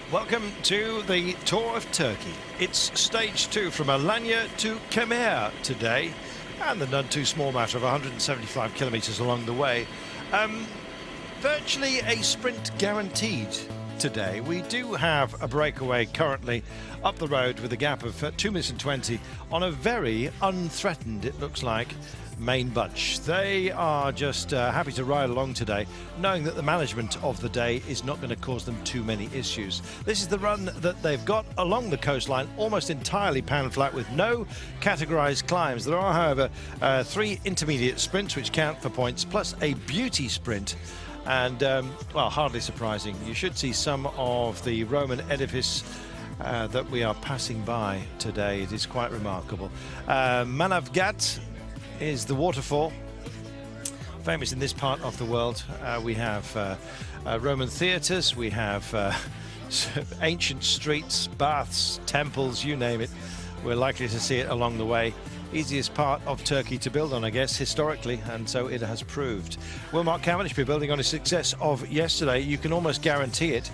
Welcome to the Tour of Turkey. It's stage 2 from Alanya to Kemer today, and the none too small matter of 175 kilometres along the way. Virtually a sprint guaranteed today. We do have a breakaway currently up the road with a gap of 2 minutes and 20 on a very unthreatened, it looks like, main bunch. They are just happy to ride along today, knowing that the management of the day is not going to cause them too many issues. This is the run that they've got along the coastline, almost entirely pan flat with no categorized climbs. There are, however, 3 intermediate sprints which count for points, plus a beauty sprint. And, well, hardly surprising. You should see some of the Roman edifice that we are passing by today. It is quite remarkable. Manavgat is the waterfall, famous in this part of the world. We have Roman theatres, we have ancient streets, baths, temples, you name it. We're likely to see it along the way. Easiest part of Turkey to build on, I guess, historically, and so it has proved. Will Mark Cavendish be building on his success of yesterday? You can almost guarantee it.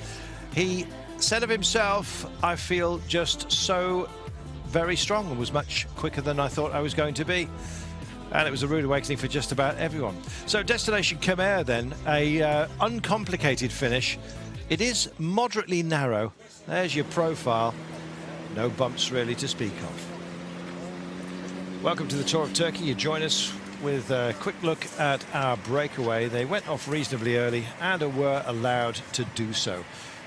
He said of himself, I feel just so very strong and was much quicker than I thought I was going to be. And it was a rude awakening for just about everyone. So destination Kemer then, a uncomplicated finish. It is moderately narrow. There's your profile. No bumps really to speak of. Welcome to the Tour of Turkey. You join us with a quick look at our breakaway. They went off reasonably early and were allowed to do so.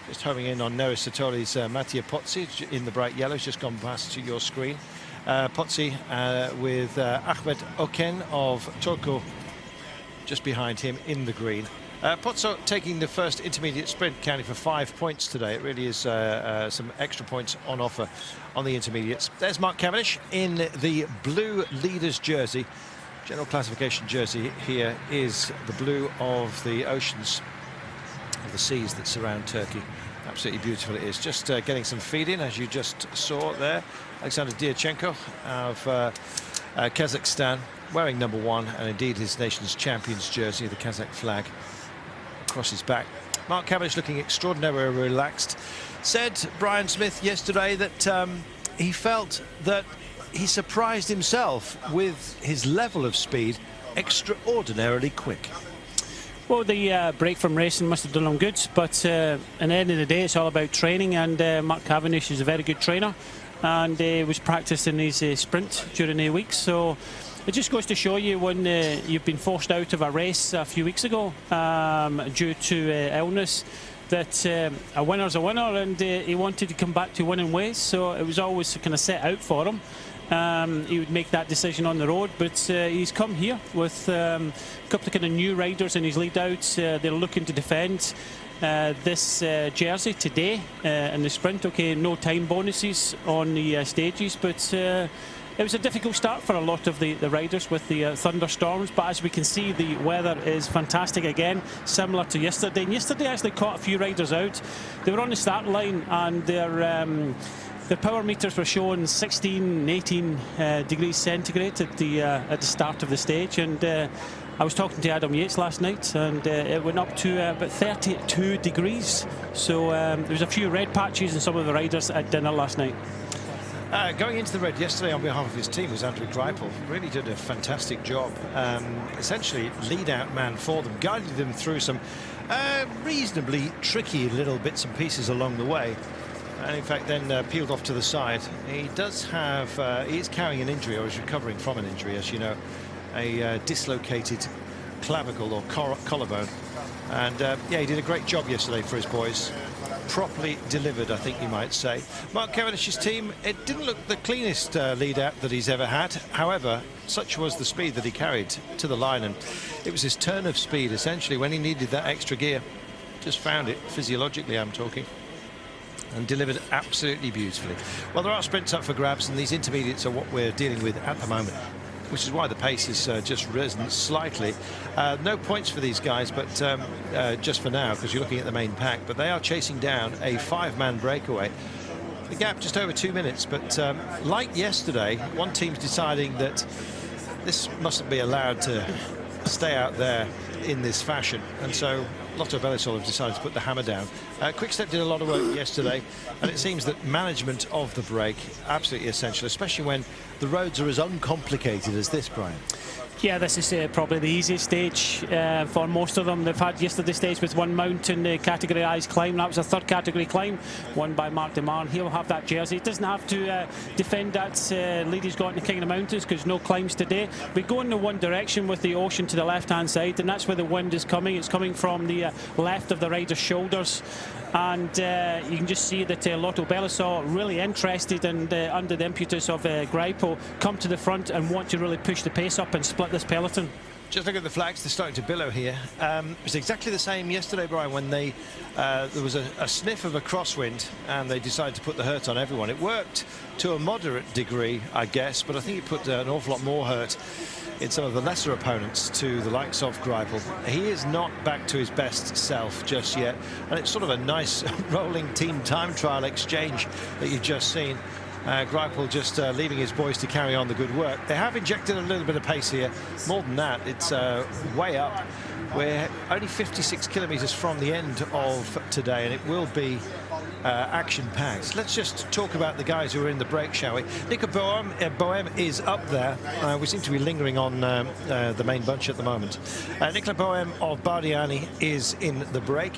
Just homing in on Noah Satoli's Mattia Pozzi in the bright yellow, just gone past to your screen. Pozzi with Ahmet Oken of Turku just behind him in the green. Pozzo taking the first intermediate sprint, counting for 5 points today. It really is some extra points on offer on the intermediates. There's Mark Cavendish in the blue leader's jersey. General classification jersey here is the blue of the oceans, of the seas that surround Turkey. Absolutely beautiful it is. Just getting some feed in, as you just saw there. Alexander Diachenko of Kazakhstan, wearing number 1, and indeed his nation's champions jersey, the Kazakh flag across his back. Mark Cavendish looking extraordinarily relaxed. Said Brian Smith yesterday that he felt that he surprised himself with his level of speed, extraordinarily quick. Well, the break from racing must have done him good, but at the end of the day, it's all about training, and Mark Cavendish is a very good trainer, and was practicing his sprint during the week. So it just goes to show you when you've been forced out of a race a few weeks ago due to illness, that a winner's a winner, and he wanted to come back to winning ways. So it was always kind of set out for him. He would make that decision on the road, but he's come here with a couple of kind of new riders in his lead out. They're looking to defend this jersey today in the sprint. Okay, no time bonuses on the stages, but it was a difficult start for a lot of the riders with the thunderstorms, but as we can see, the weather is fantastic again, similar to yesterday. And yesterday actually caught a few riders out. They were on the start line, and their power meters were showing 16, 18 degrees centigrade at the start of the stage, and I was talking to Adam Yates last night, and it went up to about 32 degrees. So there was a few red patches in some of the riders at dinner last night. Going into the red yesterday on behalf of his team was Andrew Greipel. Really did a fantastic job. Essentially lead-out man for them, guided them through some reasonably tricky little bits and pieces along the way. And in fact then peeled off to the side. He does have, he is carrying an injury, or is recovering from an injury, as you know, a dislocated clavicle or collarbone. And yeah, he did a great job yesterday for his boys. Properly delivered, I think you might say. Mark Cavendish's team, it didn't look the cleanest lead out that he's ever had. However, such was the speed that he carried to the line, and it was his turn of speed essentially when he needed that extra gear. Just found it physiologically, I'm talking, and delivered absolutely beautifully. Well, there are sprints up for grabs, and these intermediates are what we're dealing with at the moment, which is why the pace is just risen slightly. No points for these guys, but just for now, because you're looking at the main pack. But they are chasing down a 5-man breakaway. The gap just over 2 minutes, but like yesterday, one team's deciding that this mustn't be allowed to stay out there in this fashion, and so Lotto Belisol have decided to put the hammer down. Quickstep did a lot of work yesterday, and it seems that management of the break absolutely essential, especially when the roads are as uncomplicated as this, Brian. Yeah, this is probably the easiest stage for most of them. They've had yesterday's stage with one mountain categorised climb. That was a third category climb, won by Mark de Marne. He'll have that jersey. He doesn't have to defend that lead he's got in the King of the Mountains because no climbs today. We go in the one direction with the ocean to the left-hand side, and that's where the wind is coming. It's coming from the left of the rider's shoulders. And you can just see that Lotto Belisol, really interested and under the impetus of Greipel, come to the front and want to really push the pace up and split this peloton. Just look at the flags, they're starting to billow here. It was exactly the same yesterday, Brian, when there was a sniff of a crosswind and they decided to put the hurt on everyone. It worked to a moderate degree, I guess, but I think it put an awful lot more hurt in some of the lesser opponents to the likes of Greipel. He is not back to his best self just yet, and it's sort of a nice rolling team time trial exchange that you've just seen. Greipel just leaving his boys to carry on the good work. They have injected a little bit of pace here. More than that, it's way up. We're only 56 kilometres from the end of today, and it will be action-packed. Let's just talk about the guys who are in the break, shall we? Nico Bohem is up there. We seem to be lingering on the main bunch at the moment. Nicola Bohem of Bardiani is in the break.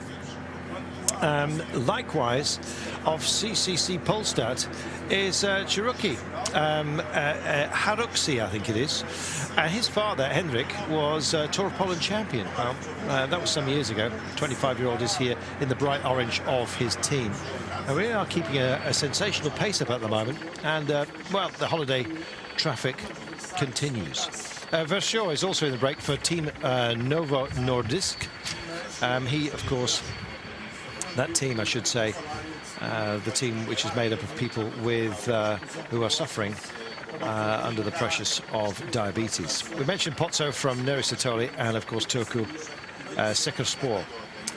Likewise, of CCC Polstad is Cherokee Haruxi, I think it is. His father, Henrik, was Tour of Poland champion. Well, that was some years ago. 25-year-old is here in the bright orange of his team. And we are keeping a sensational pace up at the moment. And, well, the holiday traffic continues. Verschoor is also in the break for Team Novo Nordisk. He, of course, that team, I should say, the team which is made up of people with who are suffering under the pressures of diabetes. We mentioned Pozzo from Neri Satoli and, of course, Turku Sekerspor.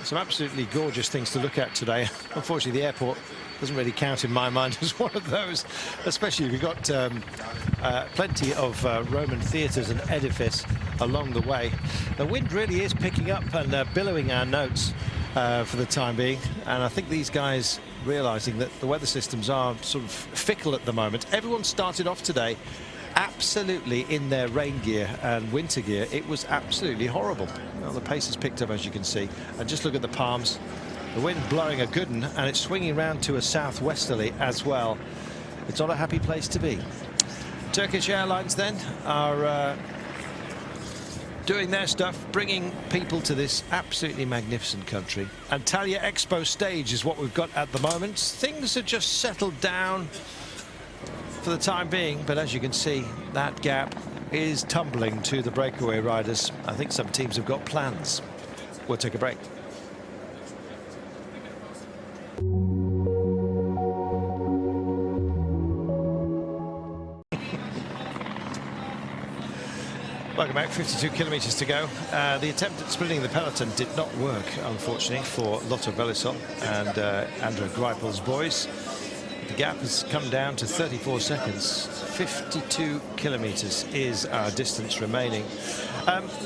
Some absolutely gorgeous things to look at today. Unfortunately, the airport doesn't really count in my mind as one of those, especially if you've got plenty of Roman theatres and edifice along the way. The wind really is picking up and billowing our notes for the time being, and I think these guys realizing that the weather systems are sort of fickle at the moment. Everyone started off today absolutely in their rain gear and winter gear. It was absolutely horrible. Well, the pace has picked up, as you can see, and just look at the palms. The wind blowing a good one, and it's swinging round to a southwesterly as well. It's not a happy place to be. Turkish Airlines then are doing their stuff, bringing people to this absolutely magnificent country. Antalya Expo stage is what we've got at the moment. Things are just settled down for the time being, but as you can see, that gap is tumbling to the breakaway riders. I think some teams have got plans. We'll take a break. Welcome back, 52 kilometres to go. The attempt at splitting the peloton did not work, unfortunately, for Lotto Belisol and Andrew Greipel's boys. The gap has come down to 34 seconds. 52 kilometres is our distance remaining.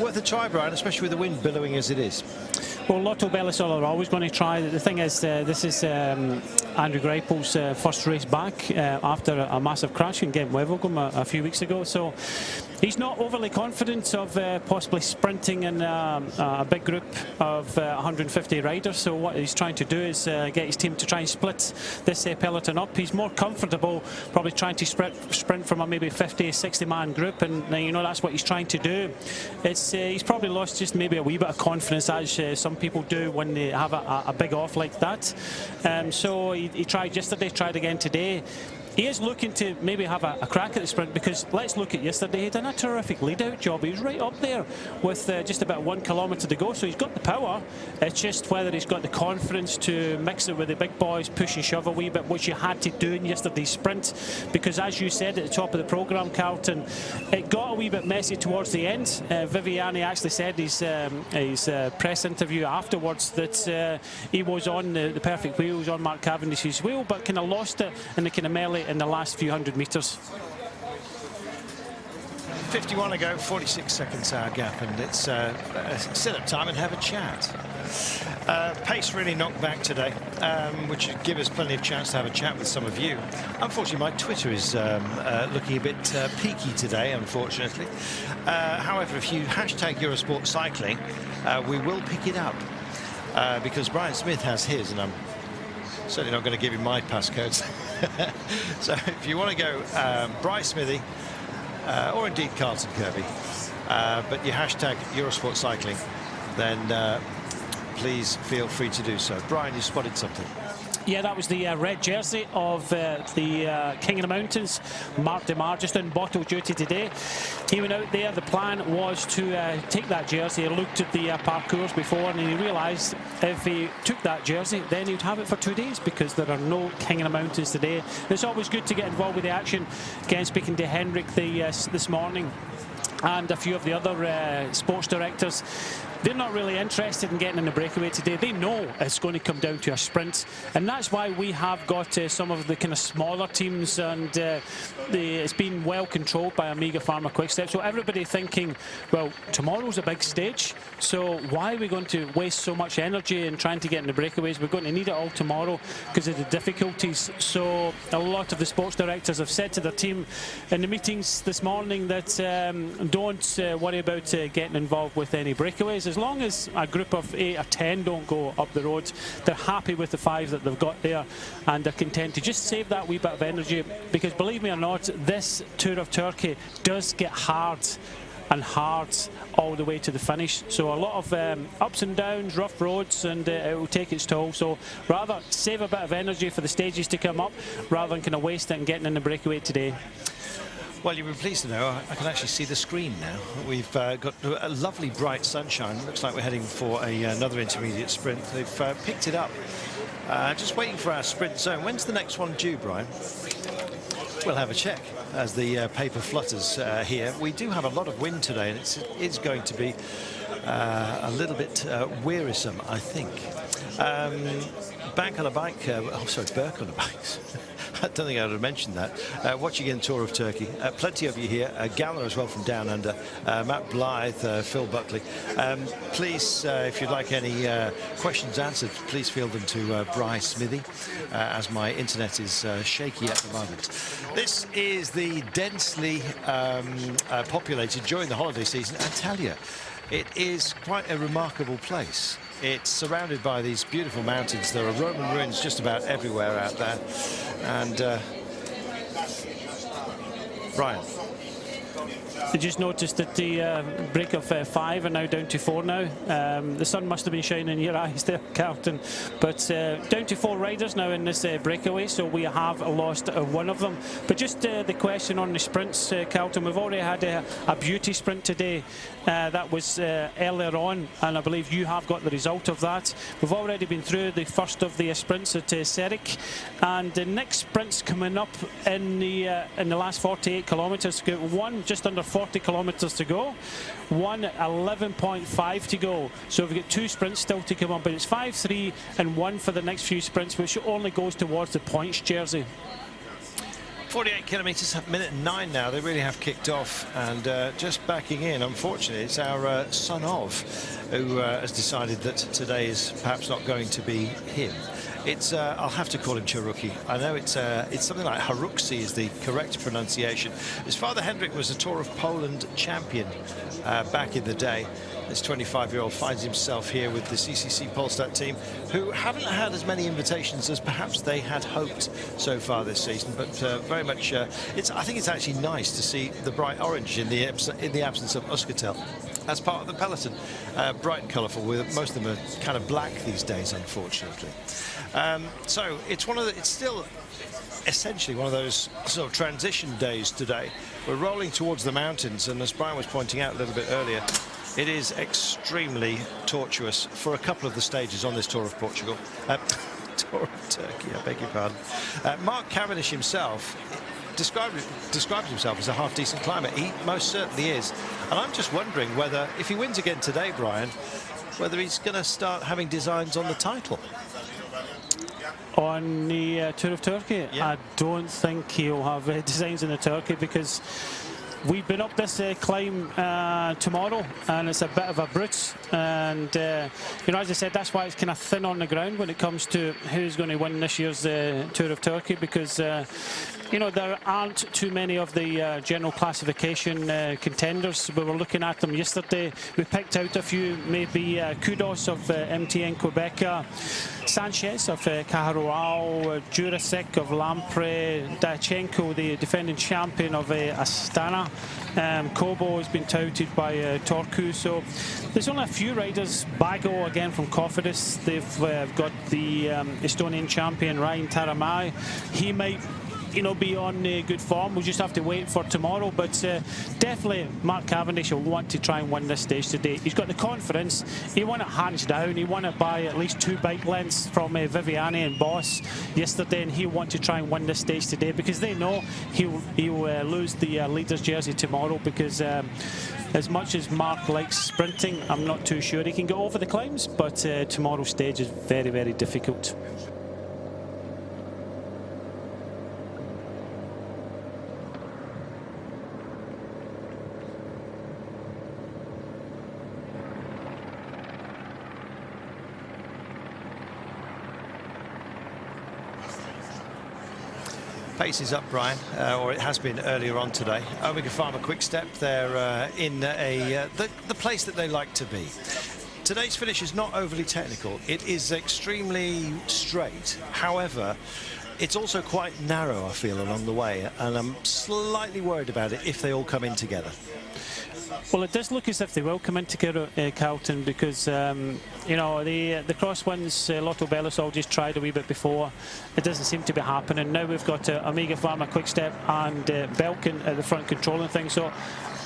Worth a try, Brian, especially with the wind billowing as it is. Well, Lotto Belisol are always going to try. The thing is, this is Andrew Greipel's first race back after a massive crash in Gent Wevelgem a few weeks ago. So he's not overly confident of possibly sprinting in a big group of 150 riders. So what he's trying to do is get his team to try and split this peloton up. He's more comfortable probably trying to sprint from a maybe 50, 60-man group, and you know that's what he's trying to do. He's probably lost just maybe a wee bit of confidence, as some people do when they have a big off like that. So he tried yesterday, tried again today. He is looking to maybe have a crack at the sprint, because let's look at yesterday. He done a terrific lead-out job. He was right up there with just about 1 kilometre to go, so he's got the power. It's just whether he's got the confidence to mix it with the big boys, push and shove a wee bit, which you had to do in yesterday's sprint, because as you said at the top of the programme, Carlton, it got a wee bit messy towards the end. Viviani actually said his press interview afterwards that he was on the perfect wheel, he was on Mark Cavendish's wheel, but kind of lost it in the kind of melee in the last few hundred metres. 51 to go, 46 seconds our gap, and it's sit up time and have a chat. Pace really knocked back today, which would give us plenty of chance to have a chat with some of you. Unfortunately, my Twitter is looking a bit peaky today, unfortunately. However, if you hashtag Eurosport Cycling, we will pick it up, because Brian Smith has his, and I'm certainly not going to give him my passcodes. So if you want to go Bryce Smithy, or indeed Carlton Kirby, but you hashtag Eurosport Cycling, then please feel free to do so. Brian, you spotted something. Yeah, that was the red jersey of the King of the Mountains, Mark Demar, just on bottle duty today. He went out there. The plan was to take that jersey. He looked at the parcours before, and he realised if he took that jersey, then he'd have it for 2 days, because there are no King of the Mountains today. It's always good to get involved with the action. Again, speaking to Henrik this morning, and a few of the other sports directors, they're not really interested in getting in the breakaway today. They know it's going to come down to a sprint, and that's why we have got some of the kind of smaller teams, and it's been well controlled by Amiga Pharma Quickstep. So everybody thinking, well, tomorrow's a big stage, so why are we going to waste so much energy in trying to get in the breakaways? We're going to need it all tomorrow because of the difficulties. So a lot of the sports directors have said to their team in the meetings this morning that don't worry about getting involved with any breakaways. As long as a group of 8 or 10 don't go up the road, they're happy with the 5 that they've got there, and they're content to just save that wee bit of energy, because believe me or not, this Tour of Turkey does get hard and hard all the way to the finish. So a lot of ups and downs, rough roads, and it will take its toll. So rather save a bit of energy for the stages to come up, rather than kind of waste it and getting in the breakaway today. Well, you'll be pleased to know I can actually see the screen now. We've got a lovely bright sunshine. Looks like we're heading for another intermediate sprint. They've picked it up. Just waiting for our sprint zone. When's the next one due, Brian? We'll have a check as the paper flutters here. We do have a lot of wind today, and it's going to be a little bit wearisome, I think. Bank on a bike, Burke on a bike. I don't think I would have mentioned that. Watching in Tour of Turkey. Plenty of you here. Galler as well from Down Under. Matt Blythe, Phil Buckley. Please, if you'd like any questions answered, please field them to Bryce Smithy, as my internet is shaky at the moment. This is the densely populated during the holiday season Antalya. It is quite a remarkable place. It's surrounded by these beautiful mountains. There are Roman ruins just about everywhere out there. And Brian. I just noticed that the break of 5 are now down to 4 now. The sun must have been shining in your eyes there, Carlton. But down to 4 riders now in this breakaway, so we have lost one of them. But just the question on the sprints, Carlton, we've already had a beauty sprint today. That was earlier on, and I believe you have got the result of that. We've already been through the first of the sprints at Serik, and the next sprint's coming up in the last 48 kilometres. We've got one just under 40 kilometres to go, one 11.5 to go. So we've got 2 sprints still to come up, but it's 5, 3 and 1 for the next few sprints, which only goes towards the points jersey. 48 kilometres, minute 9 now. They really have kicked off, and just backing in, unfortunately, it's our son of who has decided that today is perhaps not going to be him. It's I'll have to call him Charuki. I know it's something like Haruksi is the correct pronunciation. His father Hendrik was a Tour of Poland champion back in the day. This 25-year-old finds himself here with the CCC Polestar team, who haven't had as many invitations as perhaps they had hoped so far this season, but very much I think it's actually nice to see the bright orange in the absence of Euskaltel as part of the peloton. Bright and colourful, with most of them are kind of black these days, unfortunately. So it's still essentially one of those sort of transition days today. We're rolling towards the mountains, and as Brian was pointing out a little bit earlier, it is extremely tortuous for a couple of the stages on this Tour of Portugal. Tour of Turkey, I beg your pardon. Mark Cavendish himself describes himself as a half-decent climber. He most certainly is. And I'm just wondering whether, if he wins again today, Brian, whether he's going to start having designs on the title. On the Tour of Turkey? Yeah. I don't think he'll have designs in the Turkey, because we've been up this climb tomorrow, and it's a bit of a brute. And you know, as I said, that's why it's kind of thin on the ground when it comes to who's going to win this year's Tour of Turkey, because you know, there aren't too many of the general classification contenders. We were looking at them yesterday. We picked out a few, maybe Kudos of MTN Quebec, Sanchez of Cajaruao, Jurasek of Lampre, Dachenko, the defending champion of Astana. Kobo has been touted by Torku. So there's only a few riders. Bago again from Cofidis. They've got the Estonian champion Ryan Taramai. He might, you know, be on good form. We'll just have to wait for tomorrow, but definitely Mark Cavendish will want to try and win this stage today. He's got the confidence. He won it hands down. He won it by at least 2 bike lengths from Viviani and Boss yesterday, and he'll want to try and win this stage today, because they know he'll lose the leader's jersey tomorrow, because as much as Mark likes sprinting, I'm not too sure he can go over the climbs, but tomorrow's stage is very, very difficult. Pace is up, Brian, or it has been earlier on today. Omega Pharma Quick Step, they're in the place that they like to be. Today's finish is not overly technical. It is extremely straight. However, it's also quite narrow, I feel, along the way, and I'm slightly worried about it if they all come in together. Well, it does look as if they will come in together, Carlton, because you know, the crosswinds, Lotto Belisol just tried a wee bit before. It doesn't seem to be happening. Now we've got Omega Pharma Quick Step and Belkin at the front controlling things. So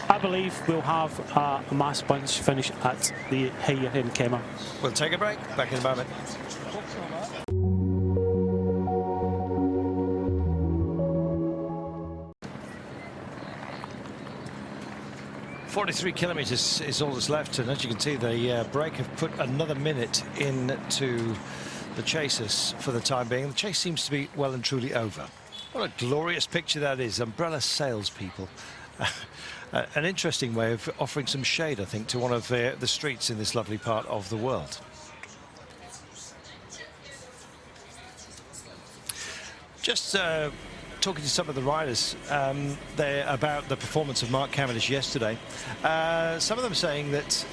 I believe we'll have a mass bunch finish at the here in Kemer. We'll take a break. Back in a moment. 43 kilometres is all that's left, and as you can see, the break have put another minute into the chasers for the time being. The chase seems to be well and truly over. What a glorious picture that is. Umbrella salespeople. An interesting way of offering some shade, I think, to one of the streets in this lovely part of the world. Just talking to some of the riders there about the performance of Mark Cavendish yesterday. Some of them saying that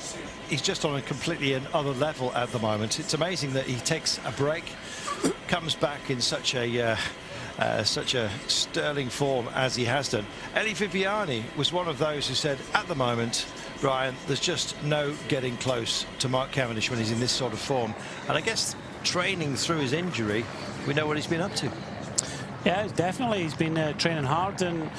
he's just on a completely another level at the moment. It's amazing that he takes a break, comes back in such a sterling form as he has done. Eli Viviani was one of those who said, at the moment, Brian, there's just no getting close to Mark Cavendish when he's in this sort of form. And I guess training through his injury, we know what he's been up to. Yeah, definitely. He's been training hard, and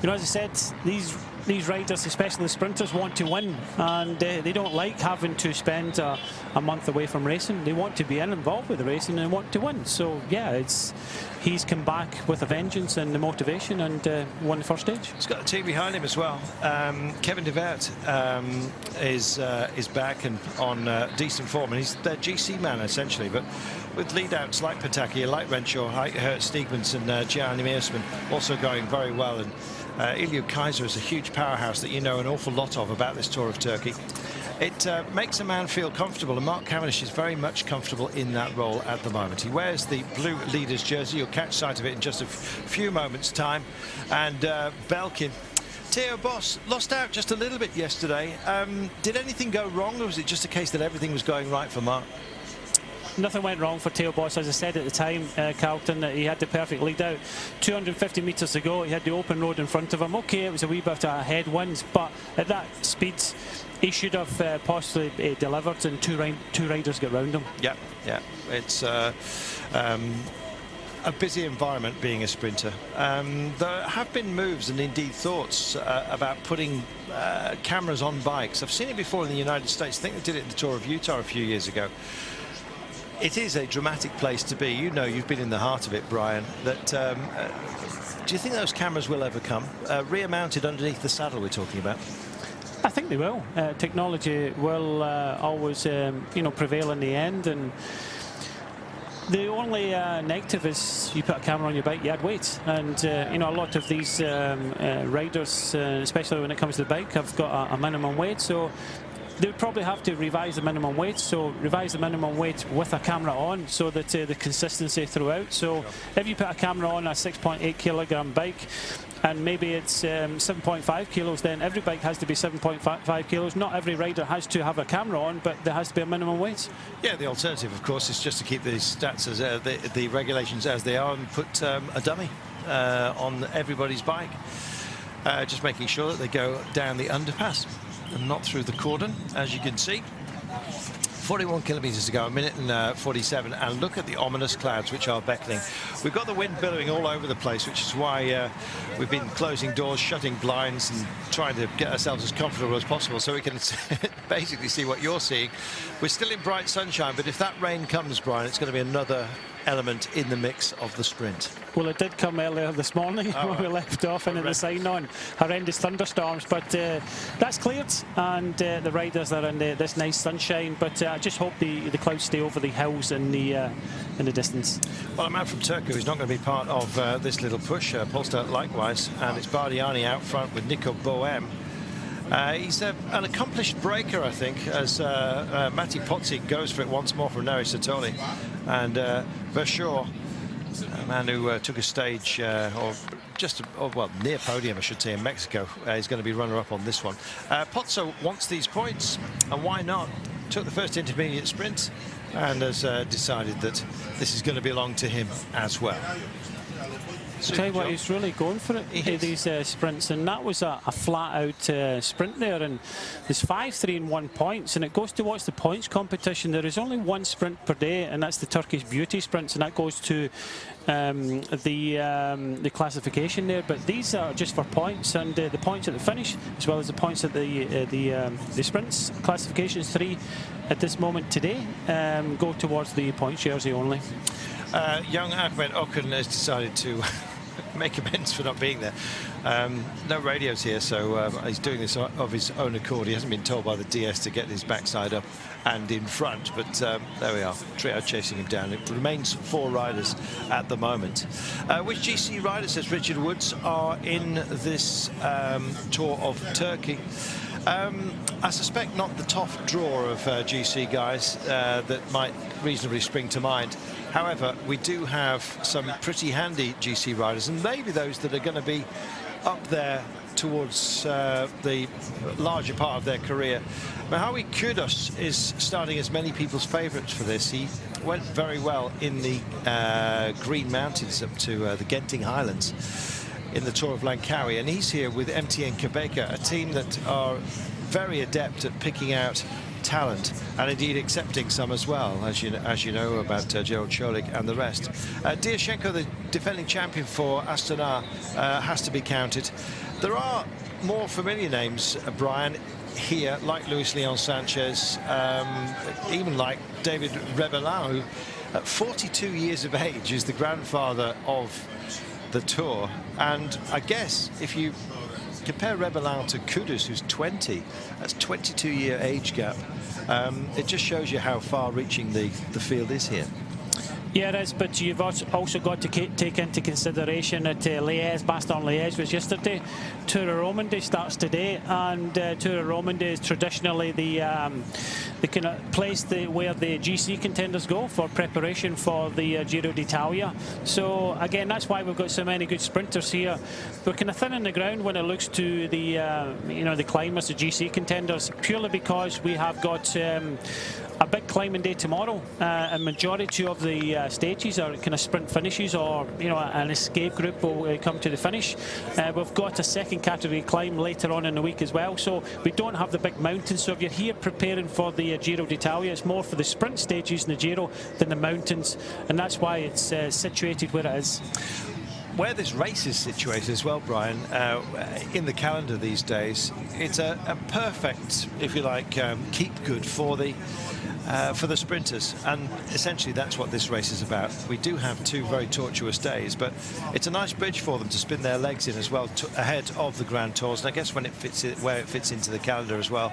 you know, as I said, these riders, especially the sprinters, want to win, and they don't like having to spend a month away from racing. They want to be involved with the racing and want to win. So yeah, he's come back with a vengeance and the motivation, and won the first stage. He's got a team behind him as well. Kevin de Wert is back and on decent form, and he's their GC man essentially, but with lead-outs like Pataki, like Renshaw, like Stiegmans and Gianni Meersman also going very well. And Ilya Kaiser is a huge powerhouse that you know an awful lot of about this Tour of Turkey. It makes a man feel comfortable, and Mark Cavendish is very much comfortable in that role at the moment. He wears the blue leader's jersey. You'll catch sight of it in just a few moments' time. And Belkin, Theo Boss lost out just a little bit yesterday. Did anything go wrong, or was it just a case that everything was going right for Mark? Nothing went wrong for Theo Boss. As I said at the time, Carlton, that he had the perfect lead out. 250 metres to go, he had the open road in front of him. Okay, it was a wee bit of headwinds, but at that speed, he should have possibly delivered, and two riders got round him. Yeah. It's a busy environment being a sprinter. There have been moves and indeed thoughts about putting cameras on bikes. I've seen it before in the United States. I think they did it in the Tour of Utah a few years ago. It is a dramatic place to be. You know, you've been in the heart of it, Brian. That do you think those cameras will ever come? Rear mounted underneath the saddle we're talking about? I think they will. Technology will always, you know, prevail in the end, and The only negative is you put a camera on your bike, you add weight, and you know, a lot of these riders, especially when it comes to the bike, have got a minimum weight, so they would probably have to revise the minimum weight. So revise the minimum weight with a camera on, so that the consistency throughout. So if you put a camera on a 6.8 kilogram bike, and maybe it's 7.5 kilos, then every bike has to be 7.5 kilos. Not every rider has to have a camera on, but there has to be a minimum weight. Yeah, the alternative, of course, is just to keep these stats as the regulations as they are, and put a dummy on everybody's bike, just making sure that they go down the underpass and not through the cordon, as you can see. 41 kilometres to go, a minute and 47, and look at the ominous clouds which are beckoning. We've got the wind billowing all over the place, which is why we've been closing doors, shutting blinds, and trying to get ourselves as comfortable as possible so we can basically see what you're seeing. We're still in bright sunshine, but if that rain comes, Brian, it's going to be another element in the mix of the sprint. Well, it did come earlier this morning when we left off, and in the sign-on, horrendous thunderstorms, but that's cleared, and the riders are in this nice sunshine. But I just hope the clouds stay over the hills in the distance. Well, a man from Turku who's not going to be part of this little push. Polster likewise, and it's Bardiani out front with Nico Bohem. He's an accomplished breaker, I think, as Matti Pozzi goes for it once more from Neri Satoli. And Verschoor, a man who took a stage, well, near podium, I should say, in Mexico, is going to be runner-up on this one. Pozzo wants these points, and why not? Took the first intermediate sprint and has decided that this is going to belong to him as well. I'll tell you what, he's really going for it, these sprints, and that was a flat-out sprint there, and there's 5, 3 and 1 points, and it goes towards the points competition. There is only one sprint per day, and that's the Turkish Beauty sprints, and that goes to the classification there. But these are just for points, and the points at the finish, as well as the points at the sprints. Classifications 3 at this moment today go towards the points jersey only. Young Ahmed Okun has decided to make amends for not being there. No radios here, so he's doing this of his own accord. He hasn't been told by the DS to get his backside up and in front, but there we are. Trio chasing him down. It remains 4 riders at the moment. Which GC riders, says Richard Woods, are in this Tour of Turkey? I suspect not the top draw of GC guys that might reasonably spring to mind. However, we do have some pretty handy GC riders, and maybe those that are going to be up there towards the larger part of their career. Mohawi Kudus is starting as many people's favourites for this. He went very well in the Green Mountains up to the Genting Highlands in the Tour of Langkawi, and he's here with MTN Quebeca, a team that are very adept at picking out talent and indeed accepting some as well, as you know about Gerald Cholik and the rest. Diashenko, the defending champion for Astana, has to be counted. There are more familiar names, Brian, here, like Luis Leon Sanchez, even like David Rebellin, who at 42 years of age is the grandfather of the Tour. And I guess if you compare Rebellin to Kudus, who's 20, that's 22-year age gap. It just shows you how far-reaching the field is here. Yeah, it is, but you've also got to take into consideration that Bastogne-Liège was yesterday. Tour of Romandie starts today, and Tour of Romandie is traditionally the kind of place where the GC contenders go for preparation for the Giro d'Italia. So again, that's why we've got so many good sprinters here. We're kind of thin on the ground when it looks to the the climbers, the GC contenders, purely because we have got a big climbing day tomorrow. A majority of the stages are kind of sprint finishes, or an escape group will come to the finish. We've got a second category climb later on in the week as well, so we don't have the big mountains. So if you're here preparing for the Giro d'Italia, it's more for the sprint stages in the Giro than the mountains, and that's why it's situated where it is. Where this race is situated as well, Brian, in the calendar these days, it's a perfect, if you like, keep good for the sprinters, and essentially that's what this race is about. We do have 2 very tortuous days, but it's a nice bridge for them to spin their legs in as well, ahead of the Grand Tours, and I guess when it fits where it fits into the calendar as well.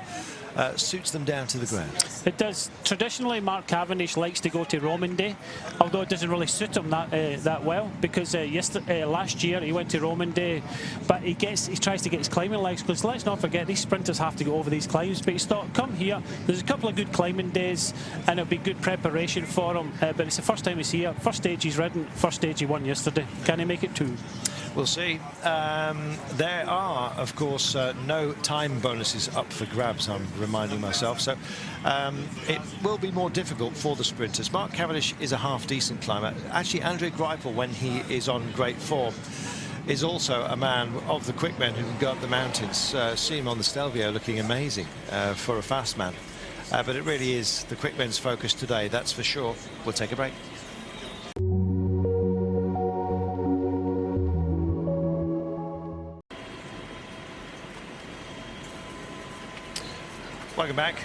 suits them down to the ground. It does. Traditionally, Mark Cavendish likes to go to Roman Day, although it doesn't really suit him that well, because last year he went to Roman Day, but he tries to get his climbing legs, because let's not forget these sprinters have to go over these climbs. But he's thought, come here. There's a couple of good climbing days, and it'll be good preparation for him. But it's the first time he's here. First stage he's ridden. First stage he won yesterday. Can he make it too? We'll see. There are, of course, no time bonuses up for grabs, I'm reminding myself. So it will be more difficult for the sprinters. Mark Cavendish is a half-decent climber. Actually, Andre Greipel, when he is on great form, is also a man of the quick men who can go up the mountains. See him on the Stelvio looking amazing for a fast man. But it really is the quick men's focus today, that's for sure. We'll take a break. Welcome back.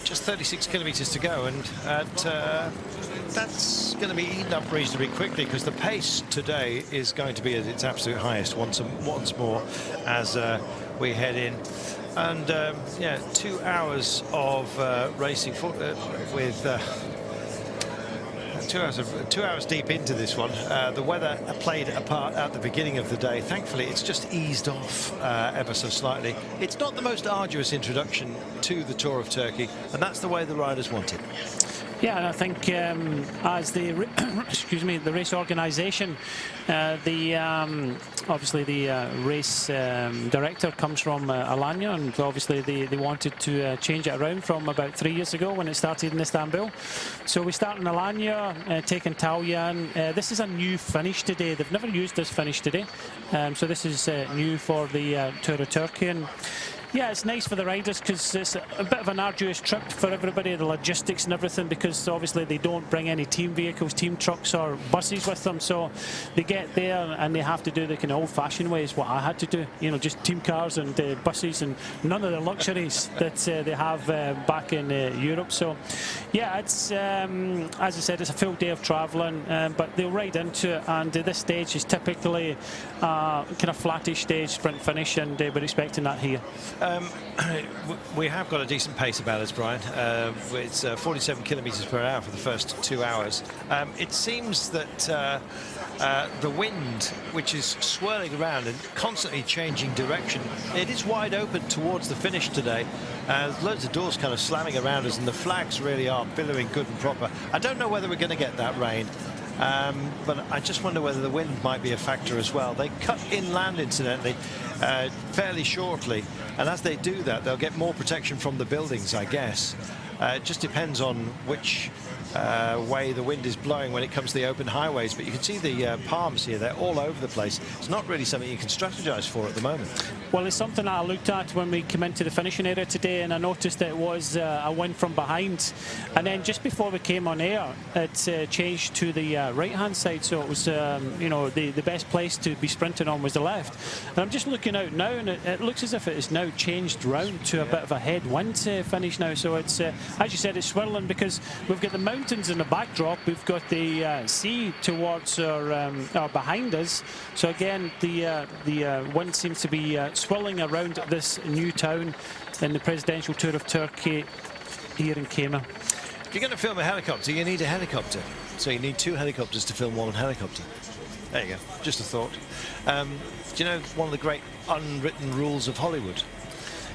Just 36 kilometres to go, and that's going to be eaten up reasonably quickly, because the pace today is going to be at its absolute highest once more as we head in. And yeah, 2 hours of racing with 2 hours deep into this one. The weather played a part at the beginning of the day. Thankfully, it's just eased off ever so slightly. It's not the most arduous introduction to the Tour of Turkey, and that's the way the riders want it. Yeah, and I think as the excuse me, the race organisation, obviously the race director comes from Alanya, and obviously they wanted to change it around from about 3 years ago when it started in Istanbul. So we start in Alanya, taking Talyan. This is a new finish today. They've never used this finish today, so this is new for the Tour of Turkey. And yeah, it's nice for the riders, because it's a bit of an arduous trip for everybody, the logistics and everything, because obviously they don't bring any team vehicles, team trucks or buses with them. So they get there and they have to do the kind of old-fashioned ways, what I had to do, you know, just team cars and buses, and none of the luxuries that they have back in Europe. So yeah, it's as I said, it's a full day of travelling, but they'll ride into it. And this stage is typically kind of flattish stage, sprint finish, and we're expecting that here. We have got a decent pace about us, Brian. It's 47 kilometres per hour for the first 2 hours. It seems that the wind, which is swirling around and constantly changing direction, it is wide open towards the finish today. Loads of doors kind of slamming around us, and the flags really are billowing good and proper. I don't know whether we're going to get that rain. But I just wonder whether the wind might be a factor as well. They cut inland, incidentally, fairly shortly, and as they do that, they'll get more protection from the buildings, I guess. It just depends on which way the wind is blowing when it comes to the open highways. But you can see the palms here, they're all over the place. It's not really something you can strategize for at the moment. Well, it's something I looked at when we came into the finishing area today, and I noticed that it was a wind from behind, and then just before we came on air, it changed to the right-hand side. So it was, you know, the best place to be sprinting on was the left. And I'm just looking out now, and it looks as if it is now changed round to a bit of a headwind finish now. So it's, as you said, it's swirling, because we've got the mountains in the backdrop, we've got the sea towards or behind us. So again, the wind seems to be swirling around this new town in the Presidential Tour of Turkey here in Kemer. If you're going to film a helicopter, you need a helicopter. So you need 2 helicopters to film one helicopter. There you go, just a thought. Do you know one of the great unwritten rules of Hollywood?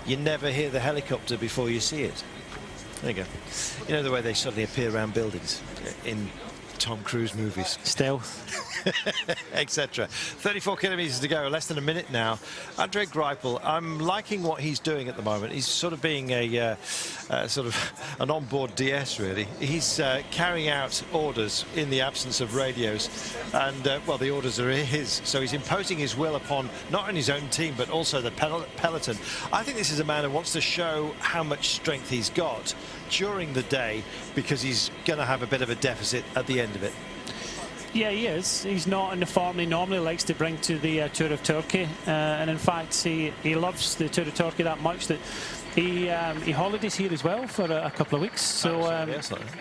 You never hear the helicopter before you see it. There you go. You know the way they suddenly appear around buildings in Tom Cruise movies. Stealth. Etc. 34 kilometres to go, less than a minute now. Andre Greipel, I'm liking what he's doing at the moment. He's sort of being a sort of an onboard DS, really. He's carrying out orders in the absence of radios, and well, the orders are his, so he's imposing his will upon not only his own team but also the peloton. I think this is a man who wants to show how much strength he's got during the day, because he's going to have a bit of a deficit at the end of it. Yeah, he is. He's not in the form he normally likes to bring to the Tour of Turkey, and in fact he loves the Tour of Turkey that much that he holidays here as well for a couple of weeks. So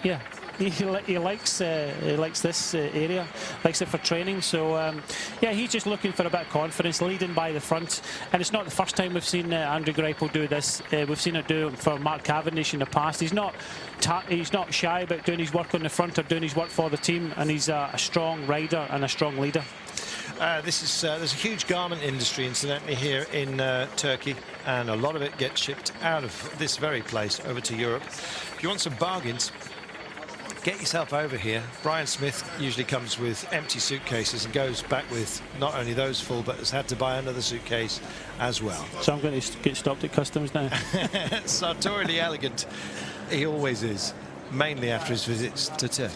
yeah, he likes this area, likes it for training. So yeah, he's just looking for a bit of confidence, leading by the front. And it's not the first time we've seen Andrew Greipel do this. We've seen it do for Mark Cavendish in the past. He's not shy about doing his work on the front or doing his work for the team, and he's a strong rider and a strong leader. There's a huge garment industry, incidentally, here in Turkey, and a lot of it gets shipped out of this very place over to Europe. If you want some bargains, get yourself over here. Brian Smith usually comes with empty suitcases and goes back with not only those full, but has had to buy another suitcase as well. So I'm going to get stopped at customs now. Sartorially elegant he always is, mainly after his visits to Turkey.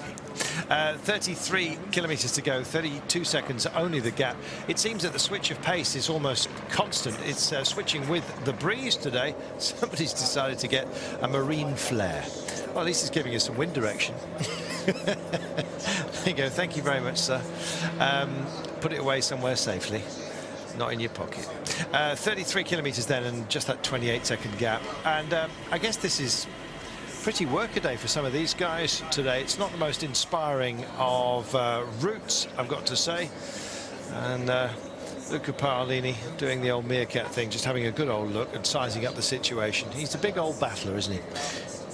33 kilometres to go, 32 seconds only the gap. It seems that the switch of pace is almost constant. It's switching with the breeze today. Somebody's decided to get a marine flare. Well, at least it's giving us some wind direction. There you go. Thank you very much, sir. Put it away somewhere safely, not in your pocket. 33 kilometres then, and just that 28-second gap. And I guess this is pretty workaday for some of these guys today. It's not the most inspiring of routes, I've got to say. And Luca Paolini doing the old meerkat thing, just having a good old look and sizing up the situation. He's a big old battler, isn't he?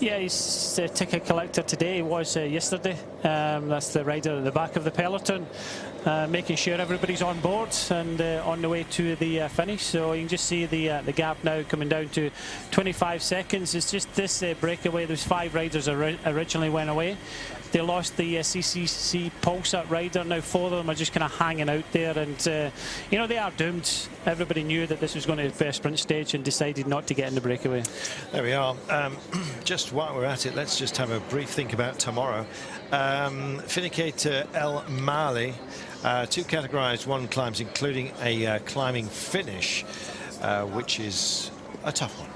Yeah, he's a ticket collector today. He was yesterday. That's the rider at the back of the peloton, making sure everybody's on board and on the way to the finish. So you can just see the gap now coming down to 25 seconds. It's just this breakaway. There's 5 riders originally went away. They lost the CCC Pulsar rider. Now 4 of them are just kind of hanging out there, and you know, they are doomed. Everybody knew that this was going to be a sprint stage and decided not to get in the breakaway. There we are. Just while we're at it, let's just have a brief think about tomorrow. Finicator El Mali, 2 categorized 1 climbs, including a climbing finish, which is a tough one.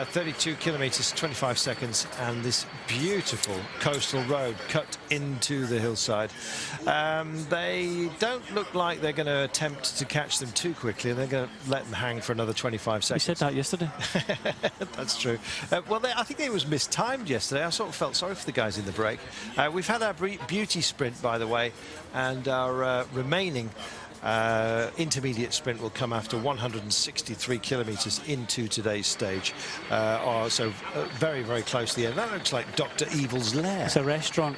32 kilometres, 25 seconds, and this beautiful coastal road cut into the hillside. They don't look like they're going to attempt to catch them too quickly, and they're going to let them hang for another 25 seconds. You said that yesterday. That's true. Well, I think it was mistimed yesterday. I sort of felt sorry for the guys in the break. We've had our beauty sprint, by the way, and our remaining intermediate sprint will come after 163 kilometres into today's stage. So very, very close to the end. That looks like Dr. Evil's lair. It's a restaurant.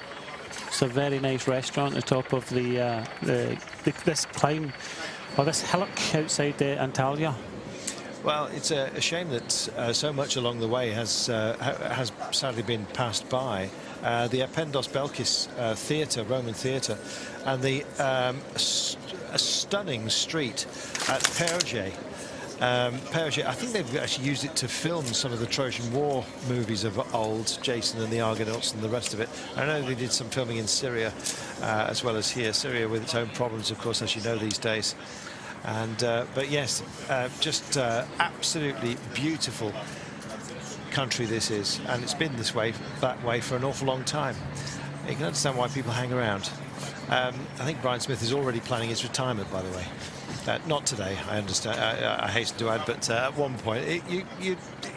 It's a very nice restaurant at the top of this climb, or this hillock outside Antalya. Well, it's a shame that so much along the way has sadly been passed by. The Apendos Belkis theatre, Roman theatre, and the a stunning street at Perge. Perge, I think they've actually used it to film some of the Trojan War movies of old, Jason and the Argonauts and the rest of it. I know they did some filming in Syria as well as here. Syria with its own problems, of course, as you know these days. And but yes, just absolutely beautiful country this is, and it's been this way, that way for an awful long time. You can understand why people hang around. I think Brian Smith is already planning his retirement, by the way. Not today, I understand. I hasten to add, but at one point,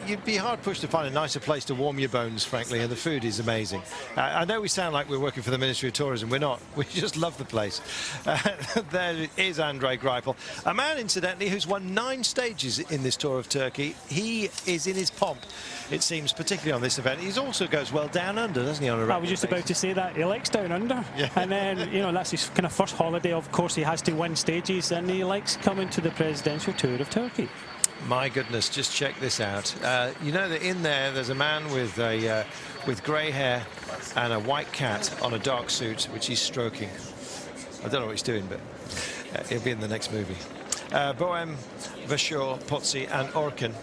you'd be hard pushed to find a nicer place to warm your bones, frankly, and the food is amazing. I know we sound like we're working for the Ministry of Tourism. We're not. We just love the place. There is Andrei Greipel, a man, incidentally, who's won 9 stages in this tour of Turkey. He is in his pomp, it seems, particularly on this event. He also goes well down under, doesn't he, on a regular I was just basis? about to say that. He likes down under. Yeah. And then, you know, that's his kind of first holiday. Of course, he has to win stages, and he likes coming to the presidential tour of Turkey. My goodness, just check this out. You know that in there's a man with grey hair and a white cat on a dark suit, which he's stroking. I don't know what he's doing, but he'll be in the next movie. Bohem, Vashor, Pozzi and Orkan,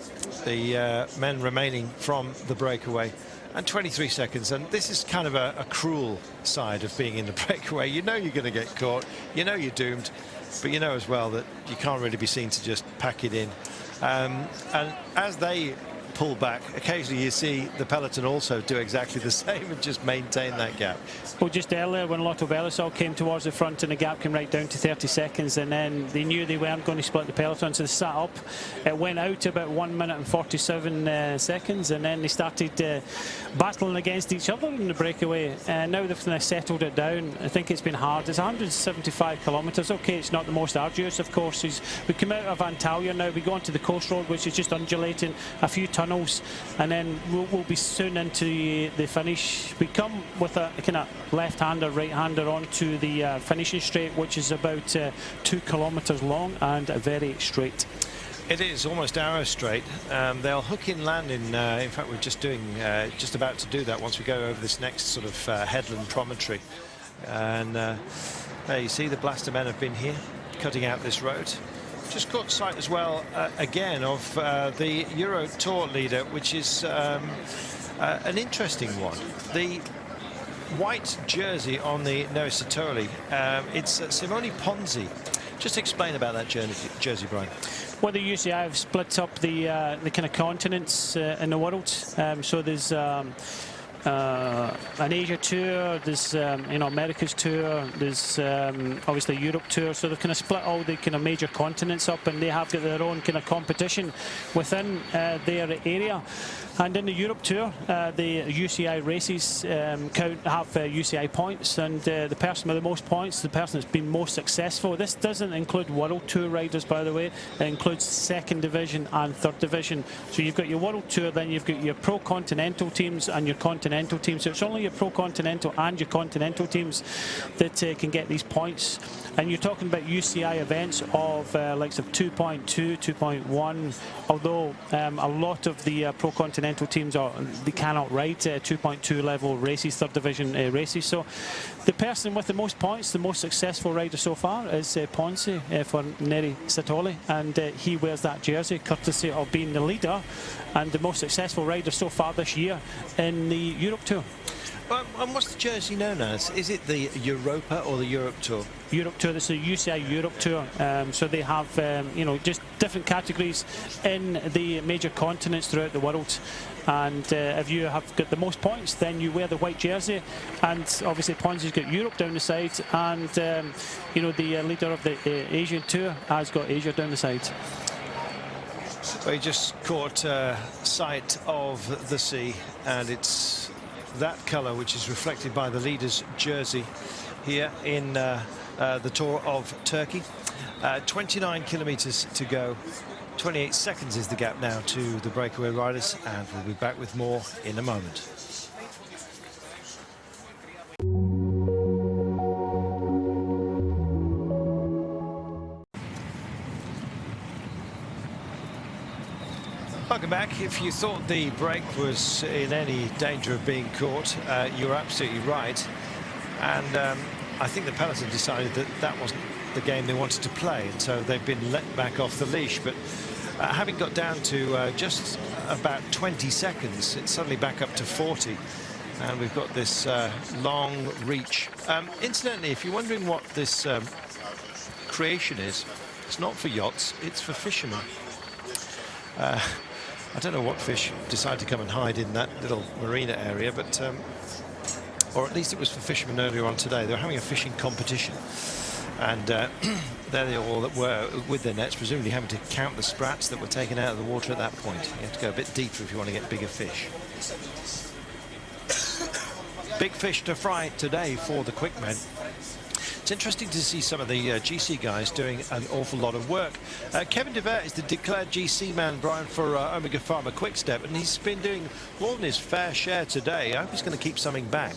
the men remaining from the breakaway. And 23 seconds, and this is kind of a cruel side of being in the breakaway. You know you're going to get caught, you know you're doomed, but you know as well that you can't really be seen to just pack it in. And as they pull back. Occasionally you see the peloton also do exactly the same and just maintain that gap. Well, just earlier when Lotto Belisol came towards the front and the gap came right down to 30 seconds, and then they knew they weren't going to split the peloton, so they sat up. It went out to about 1 minute and 47 seconds, and then they started battling against each other in the breakaway. Now they've kind of settled it down. I think it's been hard. It's 175 kilometres. Okay, it's not the most arduous of courses. We come out of Antalya now. We go onto the coast road, which is just undulating, a few tunnels, and then we'll be soon into the finish. We come with a kind of left-hander, right-hander onto the finishing straight, which is about 2 kilometres long and very straight. It is almost arrow straight. They'll hook in landing. In fact, we're just about to do that once we go over this next sort of headland promontory. And there you see the Blaster men have been here, cutting out this road. Just caught sight as well again of the Euro Tour leader, which is an interesting one. The white jersey on the Neusatoli, it's Simone Ponzi. Just explain about that jersey, Brian. Well, the UCI have split up the kind of continents in the world. So there's an Asia tour, there's America's tour, there's obviously Europe tour. So they've kind of split all the kind of major continents up, and they have got their own kind of competition within their area. And in the Europe tour, the UCI races have UCI points, and the person with the most points, the person that's been most successful. This doesn't include World Tour riders, by the way. It includes second division and third division. So you've got your World Tour, then you've got your Pro Continental teams and your Continental teams. So it's only your Pro Continental and your Continental teams that can get these points. And you're talking about UCI events of likes of 2.2, 2.1, although a lot of the Pro Continental teams they cannot ride 2.2 level races, third division races. So the person with the most points, the most successful rider so far, is Ponzi for Neri Satoli, and he wears that jersey courtesy of being the leader and the most successful rider so far this year in the Europe Tour. And what's the jersey known as? Is it the Europa or the Europe Tour? Europe Tour. This is the UCI Europe Tour. So they have, just different categories in the major continents throughout the world. And if you have got the most points, then you wear the white jersey. And obviously, Ponzi's got Europe down the side, and the leader of the Asian Tour has got Asia down the side. We just caught sight of the sea, and it's that colour which is reflected by the leader's jersey here in the Tour of Turkey. 29 kilometres to go. 28 seconds is the gap now to the breakaway riders, and we'll be back with more in a moment. Welcome back. If you thought the break was in any danger of being caught, you're absolutely right. And I think the peloton decided that that wasn't the game they wanted to play, and so they've been let back off the leash. But having got down to just about 20 seconds, it's suddenly back up to 40. And we've got this long reach. Incidentally, if you're wondering what this creation is, it's not for yachts, it's for fishermen. I don't know what fish decide to come and hide in that little marina area, but or at least it was for fishermen earlier on today. They were having a fishing competition, and there they all were with their nets, presumably having to count the sprats that were taken out of the water at that point. You have to go a bit deeper if you want to get bigger fish. Big fish to fry today for the quick men. It's interesting to see some of the GC guys doing an awful lot of work. Kevin DeVere is the declared GC man, Brian, for Omega Pharma Quickstep, and he's been doing more than his fair share today. I hope he's going to keep something back.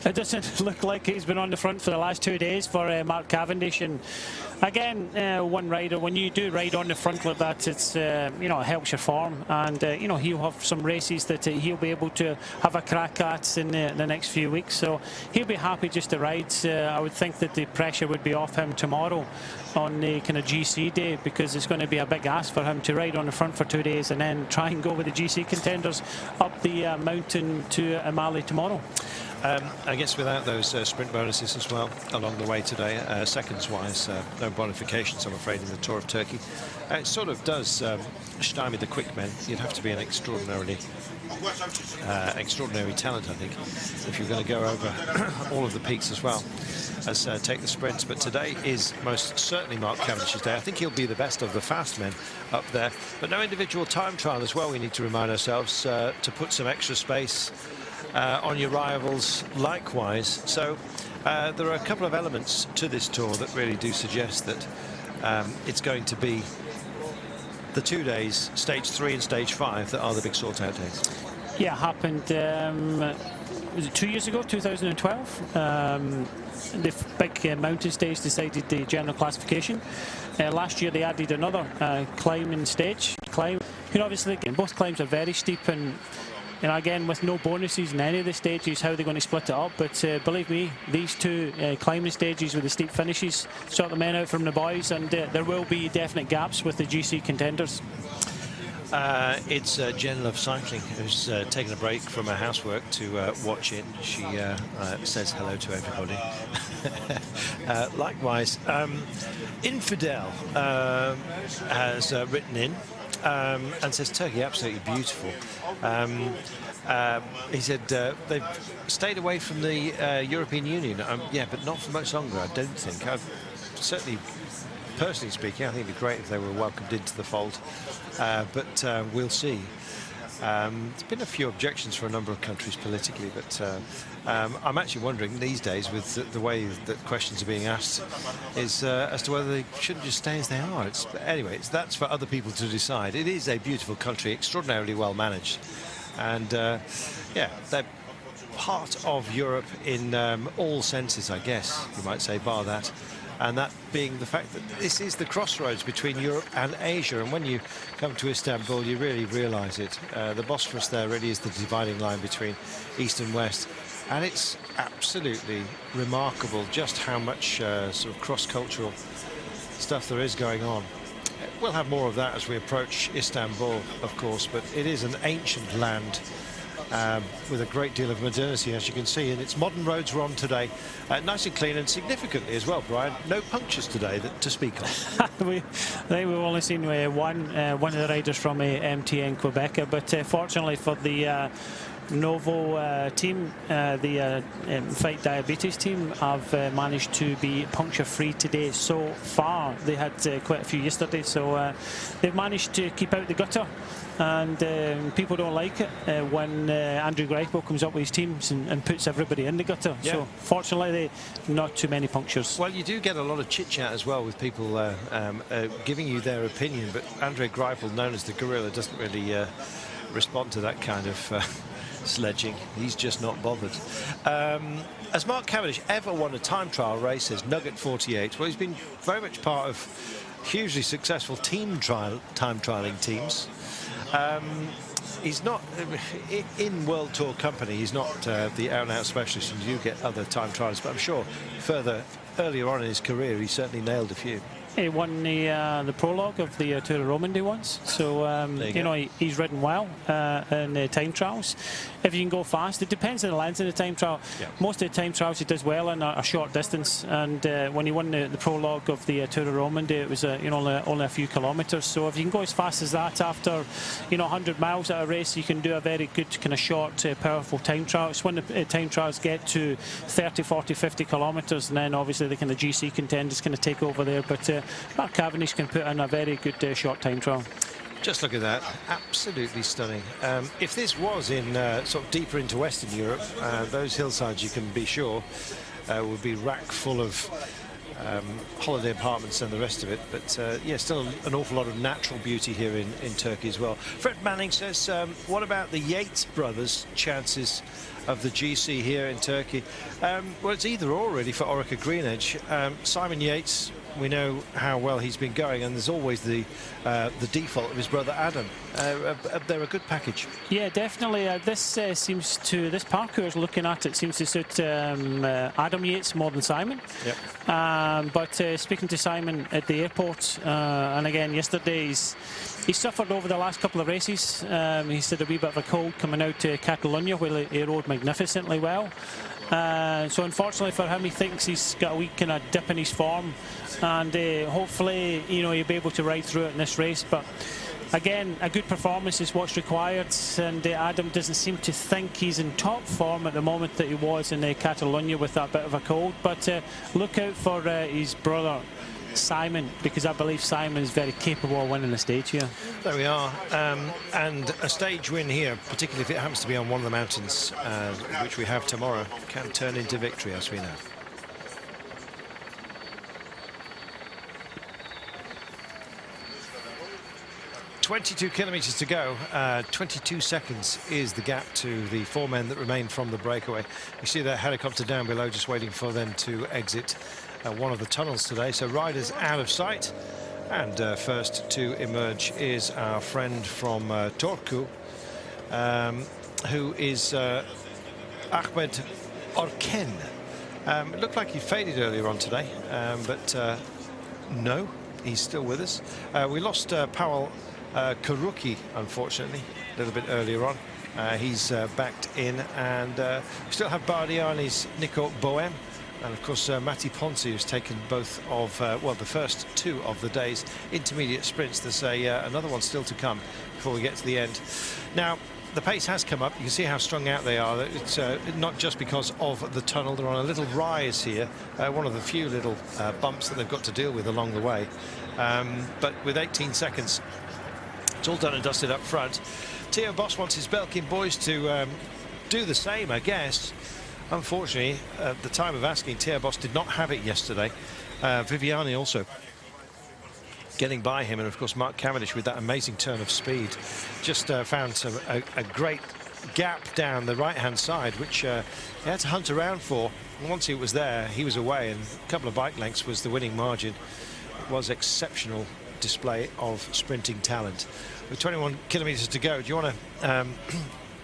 It doesn't look like he's been on the front for the last 2 days for Mark Cavendish. And again, one rider, when you do ride on the front like that, it's it helps your form, and he'll have some races that he'll be able to have a crack at in the next few weeks. So he'll be happy just to ride. I would think that the pressure would be off him tomorrow. on the kind of GC day, because it's going to be a big ask for him to ride on the front for 2 days and then try and go with the GC contenders up the mountain to Imali tomorrow. I guess without those sprint bonuses as well along the way today, seconds-wise, no bonifications, I'm afraid, in the Tour of Turkey. It sort of does stymie the quick men. You'd have to be an extraordinary talent, I think, if you're going to go over all of the peaks as well as take the sprints. But today is most certainly Mark Cavendish's day. I think he'll be the best of the fast men up there. But no individual time trial as well, we need to remind ourselves, to put some extra space on your rivals likewise. So there are a couple of elements to this tour that really do suggest that it's going to be the 2 days, stage 3 and stage 5, that are the big sort-out days. Yeah, it happened, was it 2 years ago, 2012? The big mountain stage decided the general classification. Last year they added another climbing stage. Obviously, both climbs are very steep, and again, with no bonuses in any of the stages, how they're going to split it up. But believe me, these two climbing stages with the steep finishes sort the men out from the boys, and there will be definite gaps with the GC contenders. It's Jen Love Cycling who's taken a break from her housework to watch it. She says hello to everybody. Likewise, Infidel has written in and says Turkey absolutely beautiful. He said they've stayed away from the European Union. Yeah, but not for much longer, I don't think. Certainly, personally speaking, I think it'd be great if they were welcomed into the fold. But we'll see. There's been a few objections for a number of countries politically, but I'm actually wondering these days, with the way that questions are being asked, is as to whether they shouldn't just stay as they are. Anyway, that's for other people to decide. It is a beautiful country, extraordinarily well managed, and yeah, they're part of Europe in all senses, I guess you might say, bar that. And that being the fact that this is the crossroads between Europe and Asia. And when you come to Istanbul, you really realise it. The Bosphorus there really is the dividing line between East and West. And it's absolutely remarkable just how much sort of cross-cultural stuff there is going on. We'll have more of that as we approach Istanbul, of course, but it is an ancient land with a great deal of modernity, as you can see, and its modern roads we're on today, nice and clean, and significantly as well, Brian, no punctures today to speak of. We've only seen one of the riders from MTN Quebec, but fortunately for the Novo team, the Fight Diabetes team, have managed to be puncture-free today so far. They had quite a few yesterday, so they've managed to keep out the gutter. And people don't like it when Andrew Greipel comes up with his teams and puts everybody in the gutter. Yeah. So fortunately, not too many punctures. Well, you do get a lot of chit-chat as well with people giving you their opinion, but Andrew Greipel, known as the Gorilla, doesn't really respond to that kind of sledging. He's just not bothered. Has Mark Cavendish ever won a time trial race, says Nugget 48? Well, he's been very much part of hugely successful time trialing teams. He's not in World Tour company. He's not the out-and-out specialist, and you get other time trials. But I'm sure earlier on in his career, he certainly nailed a few. He won the prologue of the Tour of Romandie once, so you know, he's ridden well in the time trials. If you can go fast, it depends on the length of the time trial. Yeah. Most of the time trials he does well in a short distance, and when he won the prologue of the Tour of Romandie, it was you know, only a few kilometres. So if you can go as fast as that after 100 miles at a race, you can do a very good kind of short, powerful time trial. It's when the time trials get to 30, 40, 50 kilometres, and then obviously the kind of GC contenders kind of take over there. But Mark Cavendish can put in a very good short time trial. Just look at that, absolutely stunning. If this was in sort of deeper into Western Europe, those hillsides, you can be sure, would be rack full of holiday apartments and the rest of it. But yeah, still an awful lot of natural beauty here in Turkey as well. Fred Manning says, what about the Yates brothers' chances of the GC here in Turkey? Well, it's either or really for Orica Greenedge. Simon Yates, we know how well he's been going, and there's always the default of his brother Adam. They're a good package. Yeah, definitely. This parkour, looking at it, seems to suit Adam Yates more than Simon. Yep. But speaking to Simon at the airport, and again yesterday, he suffered over the last couple of races. He's had a wee bit of a cold coming out to Catalonia, where he rode magnificently well. So unfortunately for him, he thinks he's got a wee kind of dip in his form, and hopefully, he'll be able to ride through it in this race. But again, a good performance is what's required, and Adam doesn't seem to think he's in top form at the moment that he was in Catalonia with that bit of a cold. But look out for his brother Simon, because I believe Simon is very capable of winning the stage here. There we are, and a stage win here, particularly if it happens to be on one of the mountains, which we have tomorrow, can turn into victory, as we know. .22 kilometres to go. 22 seconds is the gap to the 4 men that remain from the breakaway. You see that helicopter down below, just waiting for them to exit one of the tunnels today. So riders out of sight, and first to emerge is our friend from Turku, who is Ahmed Orken. It looked like he faded earlier on today, but no, he's still with us. We lost Powell Karuki, unfortunately, a little bit earlier on. He's backed in, and we still have Bardiani's Nico Bohem, and of course Matti Ponsi, who's taken both of well, the first 2 of the day's intermediate sprints. There's another one still to come before we get to the end. Now the pace has come up. You can see how strung out they are. It's not just because of the tunnel. They're on a little rise here, one of the few little bumps that they've got to deal with along the way, but with 18 seconds, it's all done and dusted up front. Theo Boss wants his Belkin boys to do the same, I guess. Unfortunately, at the time of asking, Theo Boss did not have it yesterday. Viviani also getting by him, and of course Mark Cavendish with that amazing turn of speed just found a great gap down the right-hand side, which he had to hunt around for. And once he was there, he was away, and a couple of bike lengths was the winning margin. It was exceptional display of sprinting talent. With 21 kilometres to go, do you want to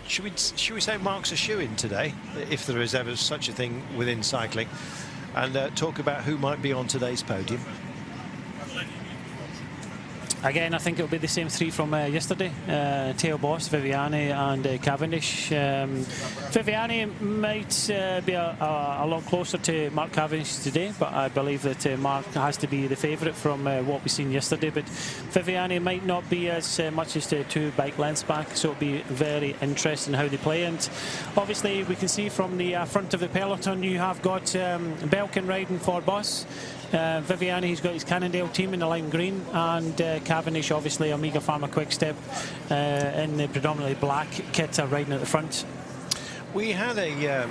should we say Mark's a shoe-in today, if there is ever such a thing within cycling, and talk about who might be on today's podium? Again, I think it'll be the same 3 from yesterday. Theo Boss, Viviani and Cavendish. Viviani might be a lot closer to Mark Cavendish today, but I believe that Mark has to be the favourite from what we've seen yesterday. But Viviani might not be as much as 2 bike lengths back, so it'll be very interesting how they play. And obviously we can see from the front of the peloton, you have got Belkin riding for Boss. Viviani, he's got his Cannondale team in the lime green, and Cavendish, obviously Omega Pharma Quickstep in the predominantly black kit, riding at the front. We had a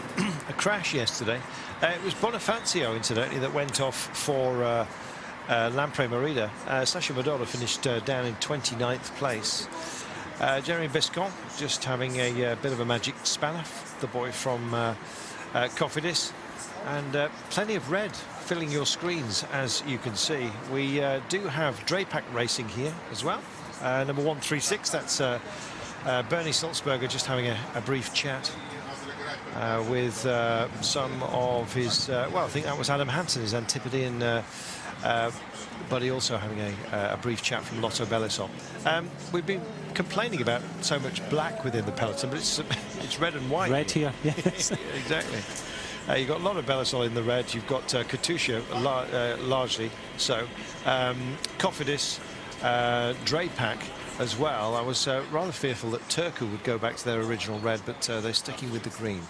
crash yesterday. It was Bonifacio, incidentally, that went off for Lampre Merida. Sasha Madonna finished down in 29th place. Jeremy Bescon just having a bit of a magic spanner, the boy from Cofidis, and plenty of red filling your screens, as you can see. We do have Drapac racing here as well. Number 136, that's Bernie Salzberger, just having a brief chat with some of his, well, I think that was Adam Hansen, his Antipodean buddy, also having a brief chat from Lotto Belisol. We've been complaining about so much black within the peloton, but it's red and white. Red here, yes. Exactly. You've got a lot of Belisol in the red. You've got Katusha largely so. Cofidis, Drapac as well. I was rather fearful that Turku would go back to their original red, but they're sticking with the green.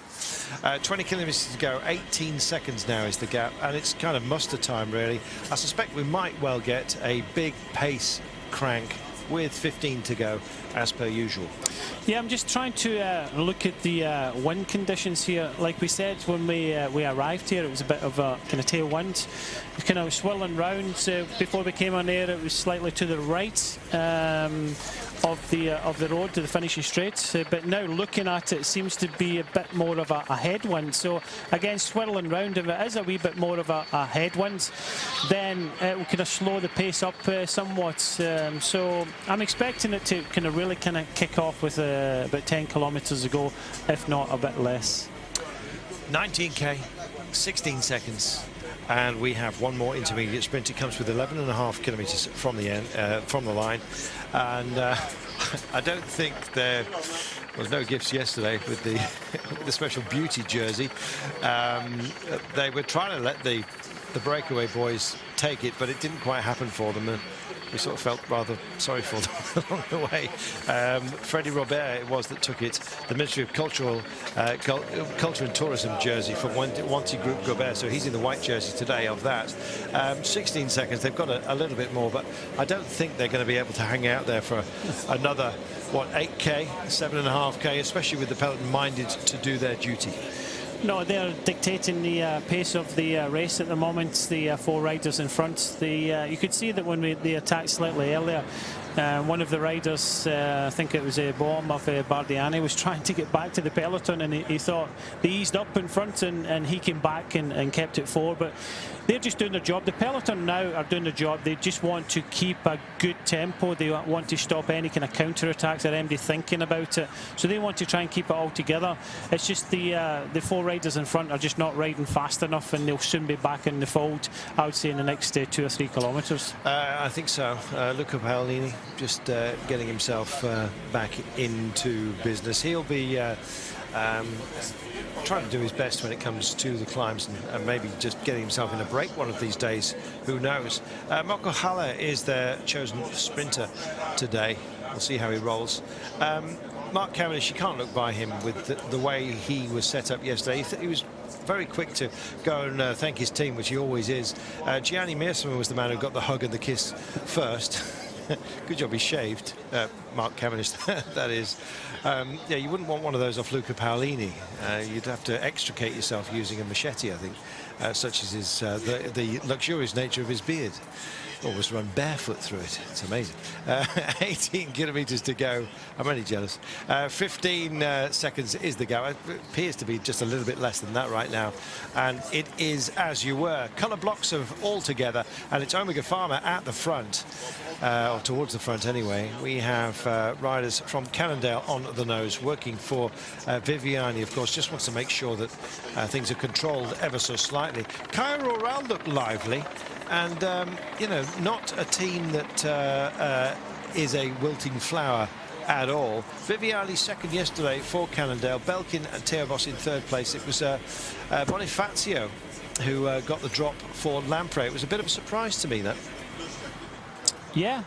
20 kilometres to go. 18 seconds now is the gap, and it's kind of muster time, really. I suspect we might well get a big pace crank with 15 to go, as per usual. Yeah, I'm just trying to look at the wind conditions here. Like we said when we arrived here, it was a bit of a kind of tailwind. It kind of swirling round. Before we came on air, it was slightly to the right. the road to the finishing straight, but now looking at it, seems to be a bit more of a headwind. So again, swirling round, if it is a wee bit more of a headwind, then it will kind of slow the pace up somewhat. So I'm expecting it to kind of kick off with about 10 kilometres to go, if not a bit less. 19k, 16 seconds. And we have one more intermediate sprint. It comes with 11.5 kilometres from the end, from the line. And I don't think there was no gifts yesterday with the with the special beauty jersey. They were trying to let the breakaway boys take it, but it didn't quite happen for them. We sort of felt rather sorry for them along the way. Freddie Robert it was that took it, the Ministry of Culture and Tourism jersey from Wanty Group Gobert, so he's in the white jersey today of that. 16 seconds, they've got a little bit more, but I don't think they're going to be able to hang out there for another, 8k, 7.5k, especially with the peloton minded to do their duty. No, they're dictating the pace of the race at the moment, the 4 riders in front. You could see that when they attacked slightly earlier, one of the riders, I think it was a Bohm of Bardiani, was trying to get back to the peloton, and he thought they eased up in front, and he came back and kept it 4. But they're just doing their job. The peloton now are doing their job. They just want to keep a good tempo. They want to stop any kind of counter-attacks or anybody thinking about it. So they want to try and keep it all together. It's just the 4 riders in front are just not riding fast enough, and they'll soon be back in the fold, I would say, in the next 2 or 3 kilometres. I think so. Luca Paolini just getting himself back into business. He'll be trying to do his best when it comes to the climbs, and maybe just getting himself in a break one of these days. Who knows? Marco Haller is their chosen sprinter today. We'll see how he rolls. Mark Cavendish, you can't look by him with the way he was set up yesterday. He was very quick to go and thank his team, which he always is. Gianni Meersma was the man who got the hug and the kiss first. Good job he shaved, Mark Cavendish, that is. Yeah, you wouldn't want one of those off Luca Paolini. You'd have to extricate yourself using a machete, I think, such as his, the luxurious nature of his beard. Almost run barefoot through it. It's amazing. 18 kilometres to go. I'm only jealous. 15 seconds is the gap. It appears to be just a little bit less than that right now. And it is as you were. Colour blocks of all together. And it's Omega Pharma at the front. Or towards the front anyway. We have riders from Cannondale on the nose, working for Viviani, of course, just wants to make sure that things are controlled ever so slightly. Cairo Royale looked lively, and you know, not a team that is a wilting flower at all. Viviani second yesterday for Cannondale, Belkin and Teobos in third place. It was Bonifacio who got the drop for Lampre. It was a bit of a surprise to me, that. Yeah,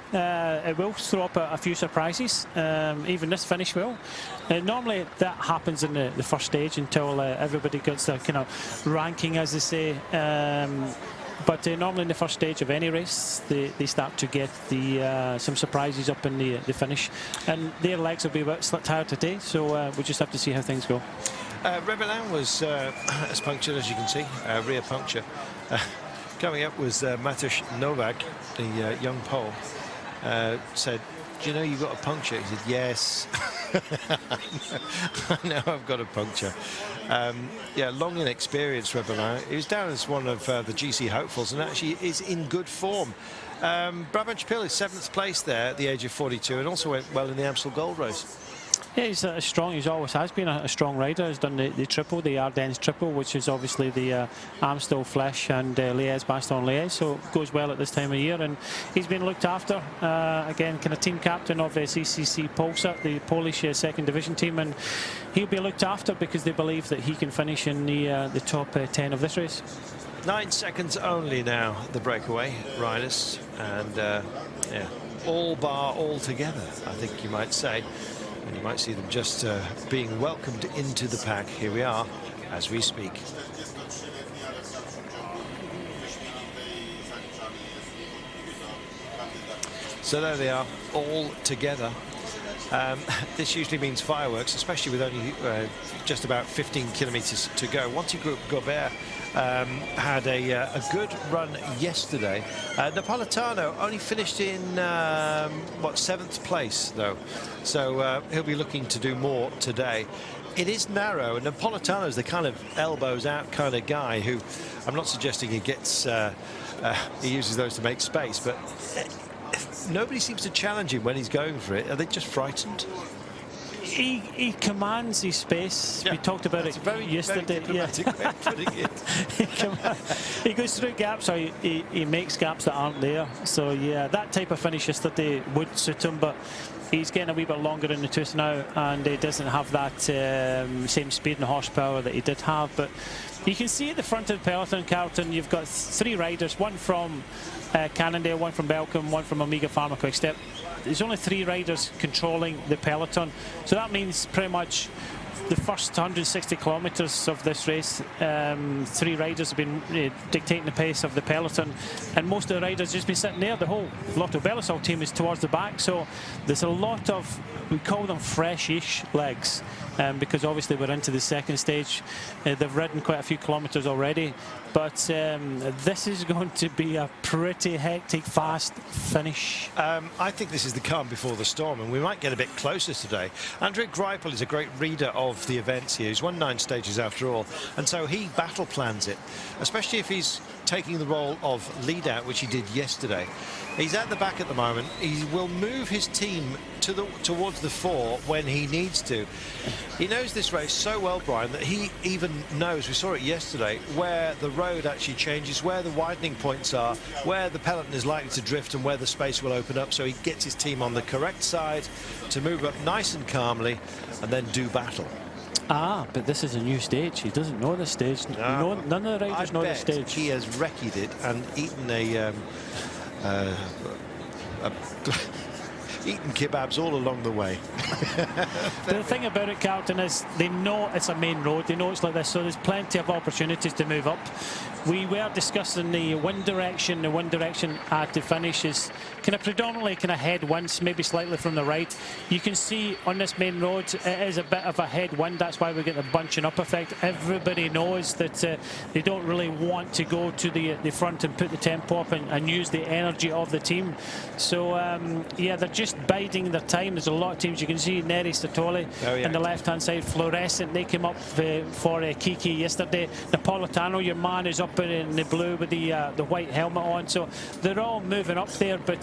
it will throw up a few surprises. Even this finish will. Normally that happens in the first stage until everybody gets their kind of ranking, as they say. But normally in the first stage of any race, they start to get some surprises up in the finish. And their legs will be a bit tired today, so we just have to see how things go. Rebellin was as punctured as you can see, rear puncture. Coming up was Matusz Novak, the young Pole, said, "Do you know you got a puncture?" He said, "Yes." I know I've got a puncture. Yeah, long and experienced Rebellin. He was down as one of the GC hopefuls, and actually is in good form. Brabant Pil is 7th place there at the age of 42, and also went well in the Amstel Gold Race. Yeah, he's strong. He always has been a strong rider. He's done the triple, the Ardennes triple, which is obviously the Amstel Flesh and Liège-Bastogne-Liège. So it goes well at this time of year, and he's been looked after. Again, kind of team captain of CCC Polsat, the Polish second division team, and he'll be looked after because they believe that he can finish in the top 10 of this race. 9 seconds only now, the breakaway riders, and yeah, all bar all together, I think you might say. And you might see them just being welcomed into the pack. Here we are as we speak. So there they are, all together. This usually means fireworks, especially with only just about 15 kilometres to go. Wanty Gobert had a good run yesterday. Napolitano only finished in, what, 7th place, though. So he'll be looking to do more today. It is narrow, and Napolitano is the kind of elbows out kind of guy who, I'm not suggesting he gets, he uses those to make space, but nobody seems to challenge him when he's going for it. Are they just frightened? He commands his space. Yeah, we talked about it yesterday. Very diplomatic way of putting it. He goes through gaps, or he makes gaps that aren't there. So yeah, that type of finish yesterday would suit him, but he's getting a wee bit longer in the tooth now, and he doesn't have that same speed and horsepower that he did have. But you can see at the front of the peloton, Carlton, you've got 3 riders, one from Cannondale, one from Belcom, one from Omega Pharma Quickstep. There's only 3 riders controlling the peloton, so that means pretty much the first 160 kilometres of this race, 3 riders have been dictating the pace of the peloton, and most of the riders just been sitting there. The whole Lotto Belisol team is towards the back, so there's a lot of, we call them fresh-ish legs, because obviously we're into the second stage. They've ridden quite a few kilometres already, but this is going to be a pretty hectic, fast finish. I think this is the calm before the storm, and we might get a bit closer today. Andrej Greipel is a great reader of the events here. He's won 9 stages after all, and so he battle plans it, especially if he's taking the role of lead out, which he did yesterday. He's at the back at the moment. He will move his team towards the fore when he needs to. He knows this race so well, Brian, that he even knows, we saw it yesterday, where the road actually changes, where the widening points are, where the peloton is likely to drift, and where the space will open up, so he gets his team on the correct side to move up nice and calmly and then do battle. Ah, but this is a new stage. He doesn't know this stage. No, none of the riders know this stage. He has wrecked it and eaten eaten kebabs all along the way. The thing about it, Carlton, is they know it's a main road. They know it's like this, so there's plenty of opportunities to move up. We were discussing the wind direction. The wind direction at the finish is kind of predominantly kind of headwinds, maybe slightly from the right. You can see on this main road it is a bit of a headwind. That's why we get the bunching up effect. Everybody knows that they don't really want to go to the front and put the tempo up and use the energy of the team. So yeah, they're just biding their time. There's a lot of teams. You can see Neri Statoli on the left-hand side, fluorescent. They came up for Kiki yesterday. Napolitano, your man, is up in the blue with the white helmet on. So they're all moving up there. But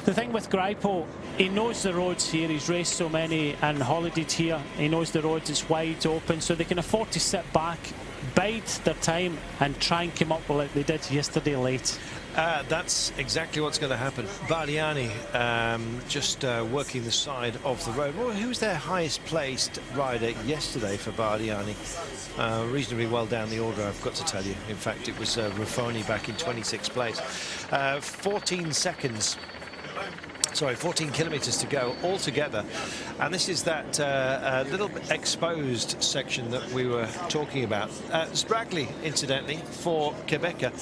the thing with Greipel, he knows the roads here. He's raced so many and holidayed here. He knows the roads. It's wide open, so they can afford to sit back, bide their time, and try and come up like they did yesterday late. That's exactly what's going to happen. Bardiani just working the side of the road. Well, who was their highest placed rider yesterday for Bardiani? Reasonably well down the order, I've got to tell you. In fact, it was Raffoni back in 26th place. 14 seconds. Sorry, 14 kilometres to go altogether, and this is that little exposed section that we were talking about. Spragley, incidentally, for Quebecer,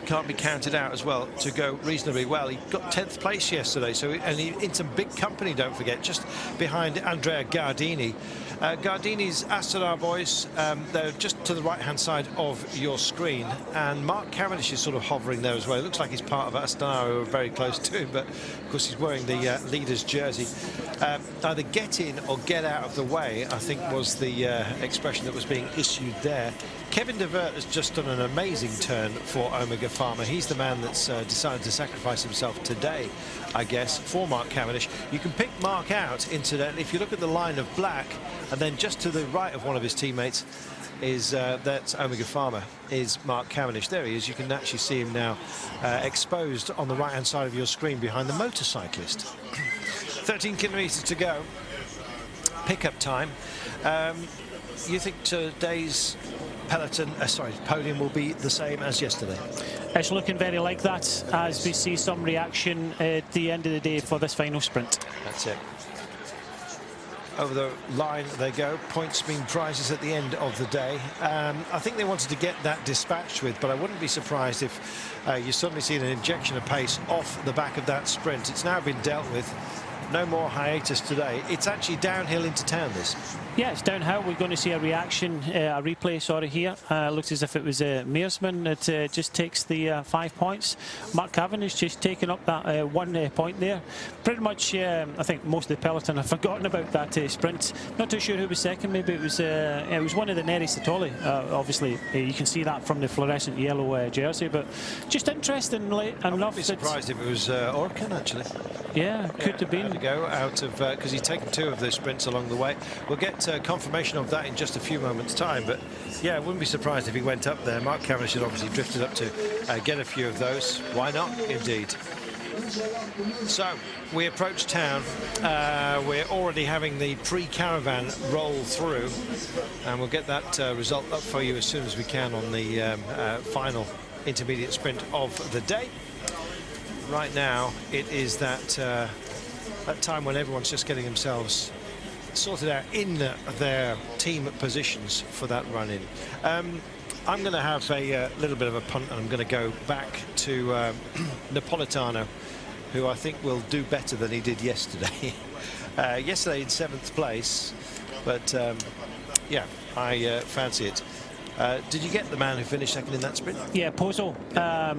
can't be counted out as well to go reasonably well. He got 10th place yesterday, so and he in some big company, don't forget, just behind Andrea Gardini. Gardini's Astana boys, they're just to the right-hand side of your screen, and Mark Cavendish is sort of hovering there as well. It looks like he's part of Astana, who are very close to him, but of course he's wearing the leader's jersey. Either get in or get out of the way, I think, was the expression that was being issued there. Kevin de Vert has just done an amazing turn for Omega Pharma. He's the man that's decided to sacrifice himself today, I guess, for Mark Cavendish. You can pick Mark out, incidentally, if you look at the line of black, and then just to the right of one of his teammates is that's Omega Pharma, is Mark Cavendish. There he is. You can actually see him now exposed on the right-hand side of your screen behind the motorcyclist. 13 kilometres to go. Pickup time. You think today's podium will be the same as yesterday? It's looking very like that, as we see some reaction at the end of the day for this final sprint. That's it. Over the line they go. Points mean prizes at the end of the day. I think they wanted to get that dispatched with, but I wouldn't be surprised if you suddenly see an injection of pace off the back of that sprint. It's now been dealt with. no more hiatus today. It's actually downhill into town, this. Yeah, it's downhill. We're going to see a replay, sorry, here. Looks as if it was Mearsman that just takes the 5 points. Mark Cavendish just taking up that 1 point there. Pretty much, I think most of the peloton have forgotten about that sprint. Not too sure who was second. Maybe it was one of the Neri Satoli. Obviously, you can see that from the fluorescent yellow jersey. But just interesting enough. I would be surprised if it was Orkin, actually. Yeah, could have been. To go out of because he's taken 2 of the sprints along the way. We'll get confirmation of that in just a few moments' time. But yeah, I wouldn't be surprised if he went up there. Mark Cavendish had obviously drifted up to get a few of those. Why not? Indeed. So we approach town. We're already having the pre-caravan roll through, and we'll get that result up for you as soon as we can on the final intermediate sprint of the day. Right now, it is that time when everyone's just getting themselves sorted out in their team positions for that run-in. I'm going to have a little bit of a punt, and I'm going to go back to Napolitano, who I think will do better than he did yesterday. Yesterday in 7th place, but yeah, I fancy it. Did you get the man who finished second in that sprint? Yeah, Pozo,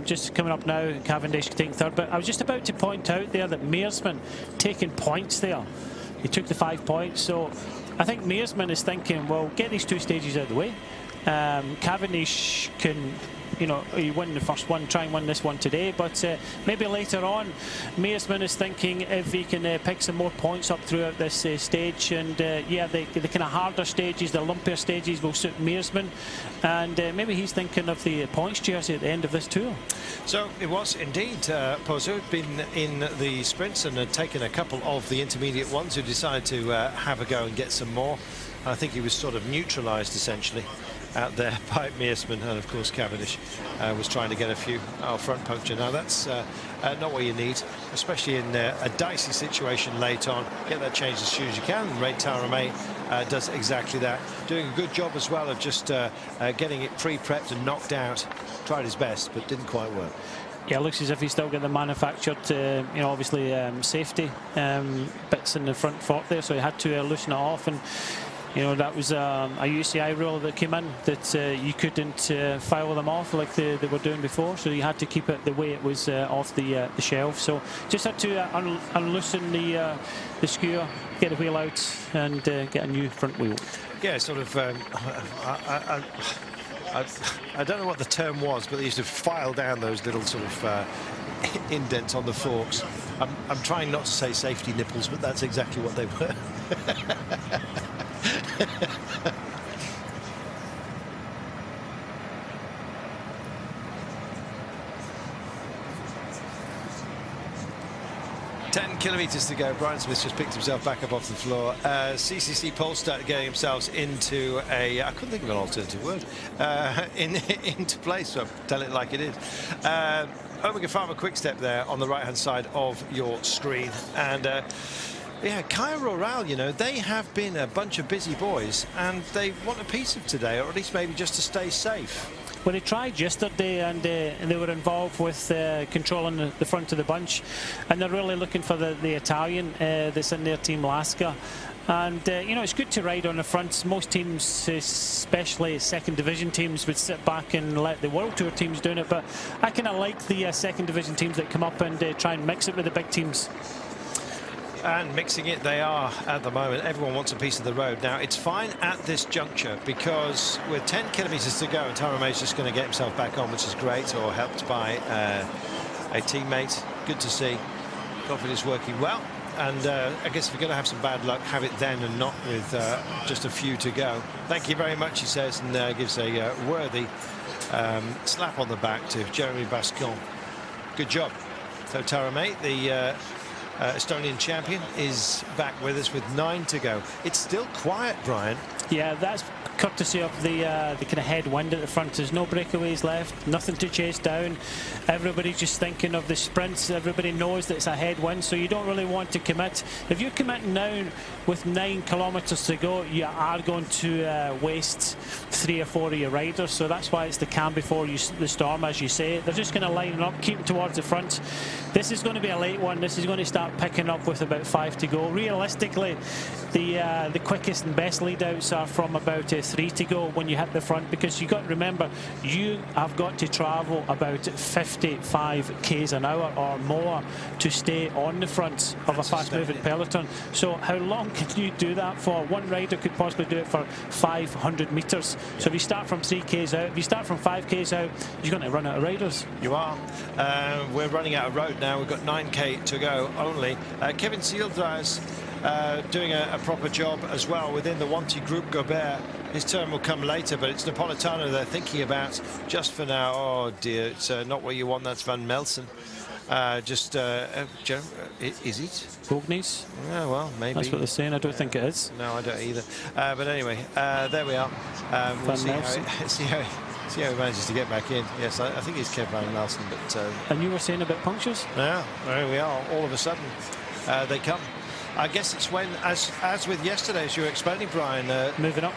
just coming up now. Cavendish taking third. But I was just about to point out there that Mearsman taking points there. He took the 5 points. So I think Mearsman is thinking, well, get these 2 stages out of the way. Cavendish can, you know, he won the first one, try and win this one today, but maybe later on Mearsman is thinking if he can pick some more points up throughout this stage, and yeah, the kind of harder stages, the lumpier stages will suit Mearsman, and maybe he's thinking of the points jersey at the end of this tour. So it was indeed Pozo had been in the sprints and had taken a couple of the intermediate ones, who decided to have a go and get some more. I think he was sort of neutralised essentially out there by Mearsman, and of course Cavendish was trying to get a few front puncture. Now that's not what you need, especially in a dicey situation late on. Get that changed as soon as you can, and Ray Taramay does exactly that, doing a good job as well of just getting it pre-prepped and knocked out. Tried his best but didn't quite work. Yeah, it looks as if he's still got the manufactured, you know, obviously safety bits in the front fork there, so he had to loosen it off. And you know, that was a UCI rule that came in that you couldn't file them off like they were doing before, so you had to keep it the way it was off the shelf. So just had to unloosen the skewer, get the wheel out, and get a new front wheel. Yeah, sort of. I don't know what the term was, but they used to file down those little sort of indents on the forks. I'm trying not to say safety nipples, but that's exactly what they were. 10 kilometres to go. Brian Smith just picked himself back up off the floor. CCC Polestar getting themselves into a, I couldn't think of an alternative word, into place, so I'll tell it like it is. Omega Pharma Quick Step there on the right hand side of your screen. And yeah, Kaya Rural, you know, they have been a bunch of busy boys, and they want a piece of today, or at least maybe just to stay safe. Well, they tried yesterday, and they were involved with controlling the front of the bunch, and they're really looking for the Italian that's in their team, Lasca. And you know, it's good to ride on the fronts. Most teams, especially second division teams, would sit back and let the World Tour teams doing it, but I kind of like the second division teams that come up and try and mix it with the big teams. And mixing it they are at the moment. Everyone wants a piece of the road. Now, it's fine at this juncture because with 10 kilometres to go, and Taramay is just going to get himself back on, which is great, or helped by a teammate. Good to see. Confidence working well. And I guess if you're going to have some bad luck, have it then and not with just a few to go. Thank you very much, he says, and gives a worthy slap on the back to Jeremy Bascon. Good job. So Taramay, the Estonian champion, is back with us with 9 to go. It's still quiet, Brian. Yeah, that's courtesy of the kind of headwind at the front. There's no breakaways left, nothing to chase down. Everybody's just thinking of the sprints. Everybody knows that it's a headwind, so you don't really want to commit. If you're committing now with 9 kilometres to go, you are going to waste 3 or 4 of your riders. So that's why it's the calm before the storm, as you say. They're just going to line up, keep towards the front. This is going to be a late one. This is going to start picking up with about 5 to go. Realistically, the quickest and best lead outs are from about 3 to go when you hit the front, because you've got to remember you have got to travel about 55 k's an hour or more to stay on the front of a fast moving peloton. So how long can you do that for? One rider could possibly do it for 500 metres. So if you start from 3 k's out, if you start from 5 k's out, you're going to run out of riders. You are. We're running out of road now. We've got 9k to go only. Kevin Seeldra's doing a proper job as well within the Wanty Group Gobert. His turn will come later, but it's Napolitano they're thinking about just for now. Oh dear, it's not what you want. That's Van Melsen. Is it? Bognies? Yeah, well, maybe. That's what they're saying. I don't think it is. No, I don't either. But anyway, there we are. We'll see how he manages to get back in. Yes, I think it's Kev Van Melsen. But and you were saying about punctures? Yeah, there we are. All of a sudden, they come. I guess it's when, as with yesterday, as you were explaining, Brian. Moving up.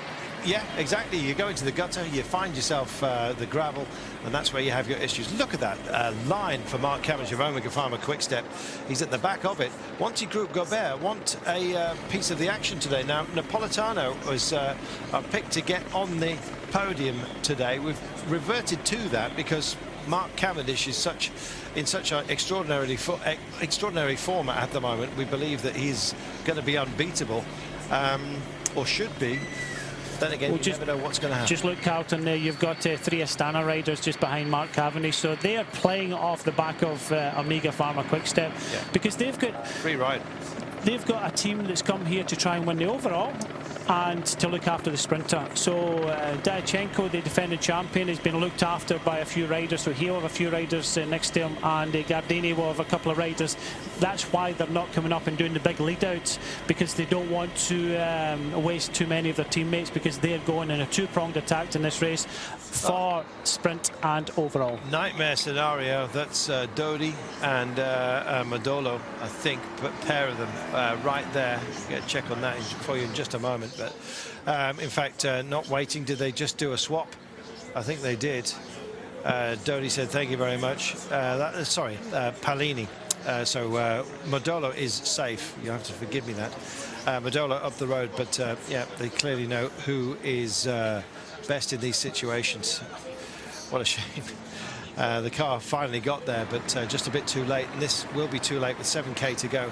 Yeah, exactly. You go into the gutter, you find yourself the gravel, and that's where you have your issues. Look at that line for Mark Cavendish of Omega Pharma Quickstep. He's at the back of it. Wanty Group Gobert want a piece of the action today. Now, Napolitano was picked to get on the podium today. We've reverted to that because Mark Cavendish is in such an extraordinary form at the moment. We believe that he's going to be unbeatable, or should be. Then again, you never know what's going to happen. Just look, Carlton, there you've got 3 Astana riders just behind Mark Cavendish, so they are playing off the back of Omega Pharma Quickstep, because they've got free ride. They've got a team that's come here to try and win the overall and to look after the sprinter. So Diachenko, the defending champion, has been looked after by a few riders. So he'll have a few riders next to him, and Gardini will have a couple of riders. That's why they're not coming up and doing the big lead outs, because they don't want to waste too many of their teammates, because they're going in a 2-pronged attack in this race for sprint and overall. Nightmare scenario. That's Dodi and Modolo, I think, pair of them right there. Get a check on that for you in just a moment. But in fact, not waiting, did they just do a swap? I think they did. Dodi said thank you very much. Palini. So Modolo is safe. You have to forgive me that. Modolo up the road, but yeah, they clearly know who is best in these situations. What a shame. The car finally got there, but just a bit too late, and this will be too late with 7k to go.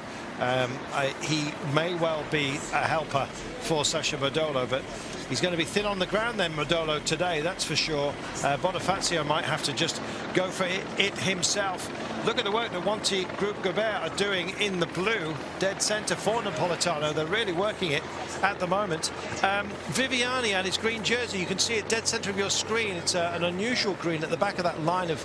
He may well be a helper for Sasha Modolo, but he's going to be thin on the ground then, Modolo, today, that's for sure. Bonifacio might have to just go for it himself. Look at the work that Wanty Group Gobert are doing in the blue, dead centre for Napolitano. They're really working it at the moment. Viviani and his green jersey, you can see it dead centre of your screen. It's an unusual green at the back of that line of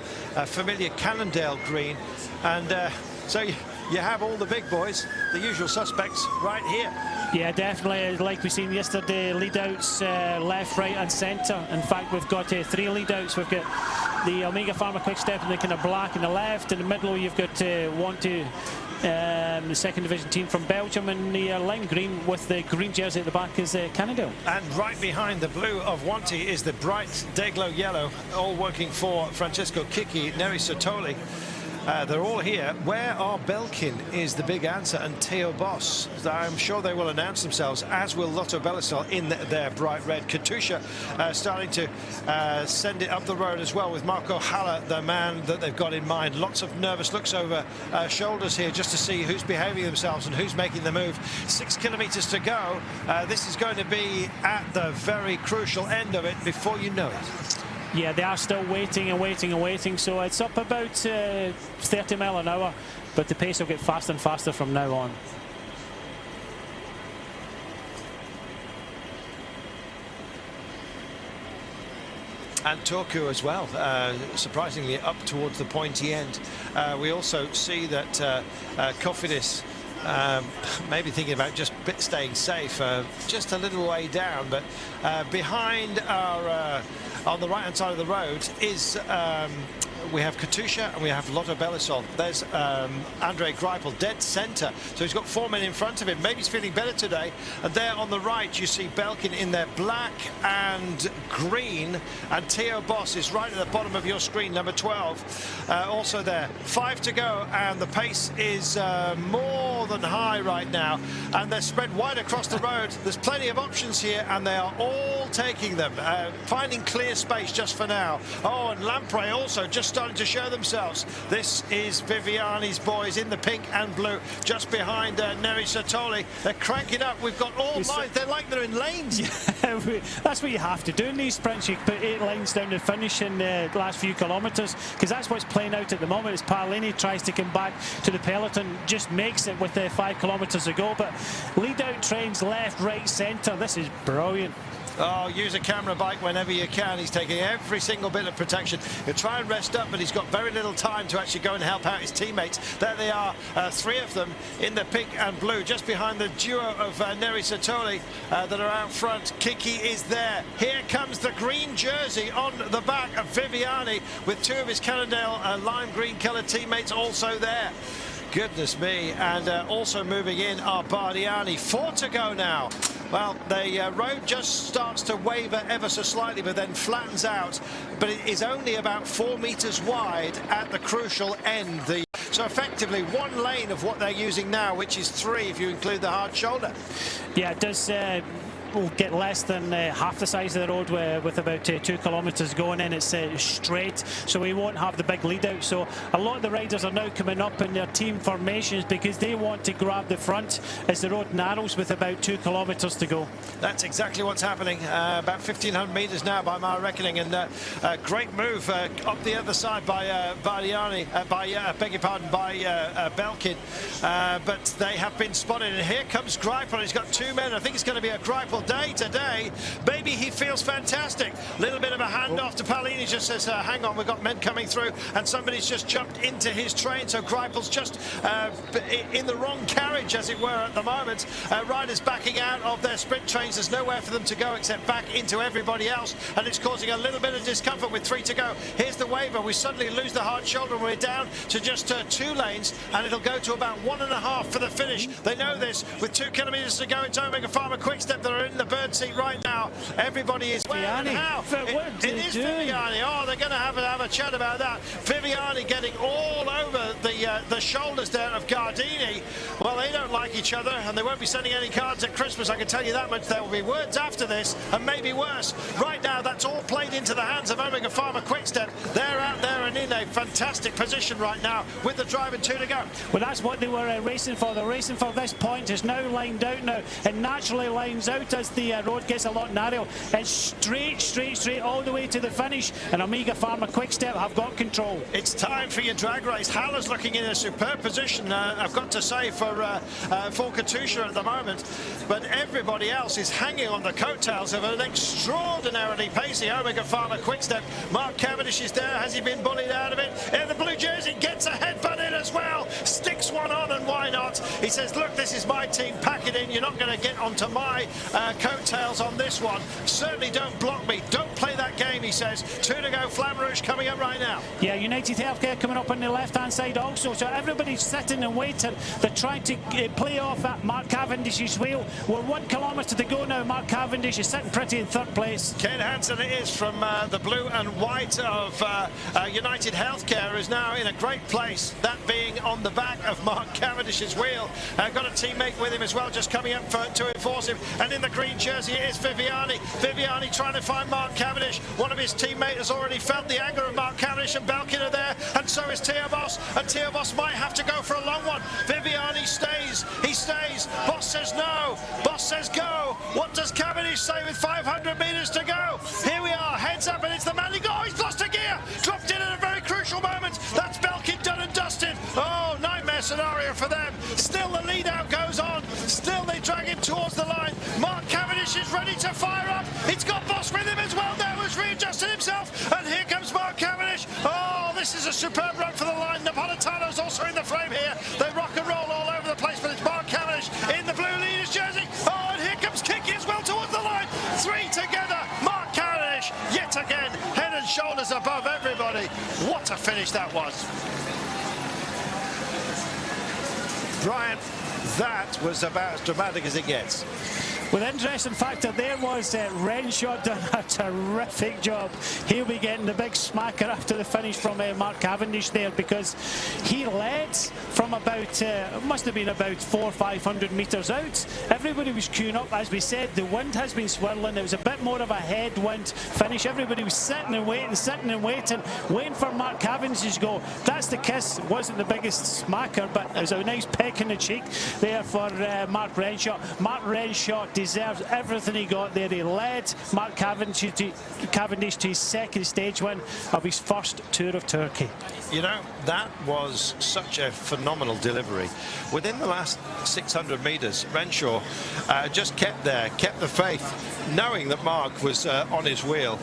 familiar Cannondale green. And so you have all the big boys, the usual suspects, right here. Yeah, definitely. Like we seen yesterday, lead outs left, right and centre. In fact, we've got 3 lead outs. We've got the Omega Pharma Quickstep in the kind of black in the left. In the middle, you've got Wanty, the second division team from Belgium, and the lime green with the green jersey at the back is Cannondale. And right behind the blue of Wanty is the bright Dayglow yellow, all working for Francesco Chicchi, Neri Sotoli. They're all here. Where are Belkin is the big answer, and Theo Boss. I'm sure they will announce themselves, as will Lotto Belisol in their bright red. Katusha starting to send it up the road as well, with Marco Haller, the man that they've got in mind. Lots of nervous looks over shoulders here just to see who's behaving themselves and who's making the move. 6 kilometres to go. This is going to be at the very crucial end of it before you know it. Yeah, they are still waiting and waiting and waiting, so it's up about 30 mile an hour, but the pace will get faster and faster from now on. And Turku as well, surprisingly up towards the pointy end. We also see that Cofidis maybe thinking about just staying safe, just a little way down. But behind our, on the right-hand side of the road is we have Katusha and we have Lotto Belisol. There's Andrei Greipel, dead centre. So he's got 4 men in front of him. Maybe he's feeling better today. And there on the right, you see Belkin in their black and green. And Theo Boss is right at the bottom of your screen, number 12. Also there. 5 to go. And the pace is more than high right now. And they're spread wide across the road. There's plenty of options here, and they are all taking them. Finding clear space just for now. Oh, and Lamprey also just starting to show themselves. This is Viviani's boys in the pink and blue, just behind Neri Satoli. They're cranking up. We've got all lines. They're like they're in lanes. Yeah, that's what you have to do in these sprints. You put 8 lines down to finish in the last few kilometres, because that's what's playing out at the moment. As Paolini tries to come back to the peloton, just makes it with 5 kilometres to go. But lead out trains left, right, centre. This is brilliant. Oh, use a camera bike whenever you can. He's taking every single bit of protection. He'll try and rest up, but he's got very little time to actually go and help out his teammates. There they are, 3 of them in the pink and blue, just behind the duo of Neri Satoli that are out front. Kiki is there. Here comes the green jersey on the back of Viviani, with 2 of his Cannondale lime green coloured teammates also there. Goodness me. And also moving in are Bardiani. 4 to go now. Well, the road just starts to waver ever so slightly, but then flattens out. But it is only about 4 metres wide at the crucial end. So effectively 1 lane of what they're using now, which is 3 if you include the hard shoulder. Yeah, it does will get less than half the size of the road with about 2 kilometres going in. It's straight, so we won't have the big lead out. So a lot of the riders are now coming up in their team formations because they want to grab the front as the road narrows with about 2 kilometres to go. That's exactly what's happening. About 1,500 metres now by my reckoning, and a great move up the other side by Bardiani, beg your pardon, by Belkin. But they have been spotted, and here comes Greipel. He's got 2 men. I think it's going to be a Greipel day today. Maybe he feels fantastic. Little bit of a handoff to Paolini, just says, hang on, we've got men coming through, and somebody's just jumped into his train. So Greipel's just in the wrong carriage, as it were, at the moment. Riders backing out of their sprint trains. There's nowhere for them to go except back into everybody else, and it's causing a little bit of discomfort with 3 to go. Here's the waiver. We suddenly lose the hard shoulder, and we're down to just 2 lanes, and it'll go to about 1.5 for the finish. They know this. With 2 kilometres to go into Omega Pharma Quick-Step, that are in the bird seat right now. Everybody is where and how. It is Viviani. Oh, they're going to have a chat about that. Viviani getting all over the shoulders there of Gardini. Well, they don't like each other, and they won't be sending any cards at Christmas, I can tell you that much. There will be words after this, and maybe worse. Right now, that's all played into the hands of Omega Pharma Quick-Step. They're out there and in a fantastic position right now with the drive and 2 to go. Well, that's what they were racing for. They're racing for this point. It's now lined out now. It naturally lines out as the road gets a lot narrow. It's straight all the way to the finish, and Omega Pharma Quick-Step have got control. It's time for your drag race. Haller's looking in a superb position, I've got to say, for Katusha at the moment, but everybody else is hanging on the coattails of an extraordinarily pacey Omega Pharma Quick-Step. Mark Cavendish is there. Has he been bullied out of it? In the blue jersey, gets a headbutt in as well, sticks one on, and why not? He says, look, this is my team, pack it in. You're not going to get onto my coattails on this one. Certainly don't block me. Don't play that game, he says. 2 to go. Flamme Rouge coming up right now. Yeah, United Healthcare coming up on the left-hand side also. So everybody's sitting and waiting. They're trying to play off at Mark Cavendish's wheel. We're 1 kilometre to go now. Mark Cavendish is sitting pretty in 3rd place. Ken Hansen it is from the blue and white of United Healthcare, is now in a great place, that being on the back of Mark Cavendish's wheel. Got a teammate with him as well, just coming up to enforce him. And in the green jersey it is Viviani. Viviani trying to find Mark Cavendish. One of his teammates has already felt the anger of Mark Cavendish, and Belkin are there, and so is Theo Boss, and Theo Boss might have to go for a long one. Viviani stays. He stays. Boss says no. Boss says go. What does Cavendish say with 500 metres to go? Here we are. Heads up, and it's the man. Oh, he's lost a gear. Dropped in at a very crucial moment. That's Belkin done and dusted. Oh, nightmare scenario for them. Still the lead out goes on. Still they drag him towards the line. Mark Cavendish is ready to fire up. He's got Boss with him as well now, who's readjusted himself. And here comes Mark Cavendish. Oh, this is a superb run for the line. Napolitano's also in the frame here. They rock and roll all over the place, but it's Mark Cavendish in the blue leader's jersey. Oh, and here comes Kiki as well towards the line. Three together. Mark Cavendish, yet again, head and shoulders above everybody. What a finish that was. Brian, that was about as dramatic as it gets. With interesting factor there was Renshaw done a terrific job. He'll be getting the big smacker after the finish from Mark Cavendish there, because he led from about, must have been about 400 or 500 metres out. Everybody was queuing up. As we said, the wind has been swirling. It was a bit more of a headwind finish. Everybody was sitting and waiting for Mark Cavendish to go. That's the kiss. It wasn't the biggest smacker, but it was a nice peck in the cheek there for Mark Renshaw. Mark Renshaw deserves everything he got there. He led Mark Cavendish to his second stage win of his first Tour of Turkey. You know, that was such a phenomenal delivery. Within the last 600 metres, Renshaw just kept the faith, knowing that Mark was on his wheel.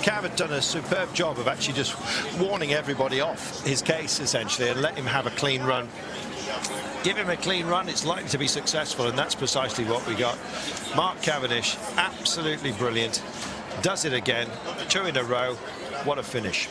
Cav had done a superb job of actually just warning everybody off his case, essentially, and let him have a clean run. Give him a clean run, it's likely to be successful, and that's precisely what we got. Mark Cavendish, absolutely brilliant. Does it again, 2 in a row. What a finish.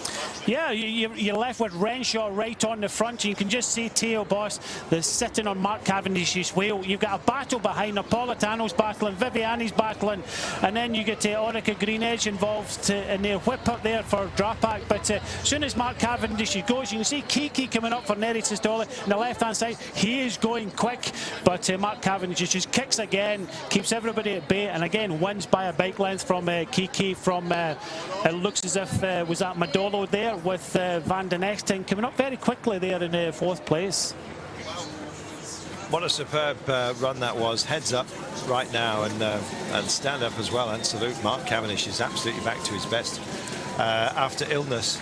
Yeah, you're left with Renshaw right on the front. You can just see Theo Boss sitting on Mark Cavendish's wheel. You've got a battle behind. Napolitano's battling, Viviani's battling, and then you get Orica Green Edge involved in their whip up there for Drapac. But as soon as Mark Cavendish goes, you can see Kiki coming up for Neri Sistoli on the left-hand side. He is going quick, but Mark Cavendish just kicks again, keeps everybody at bay, and again wins by a bike length from Kiki. From it looks as if was that Modolo there with Van den Echten coming up very quickly there in 4th place. What a superb run that was. Heads up right now, and stand up as well, and salute. Mark Cavendish is absolutely back to his best after illness.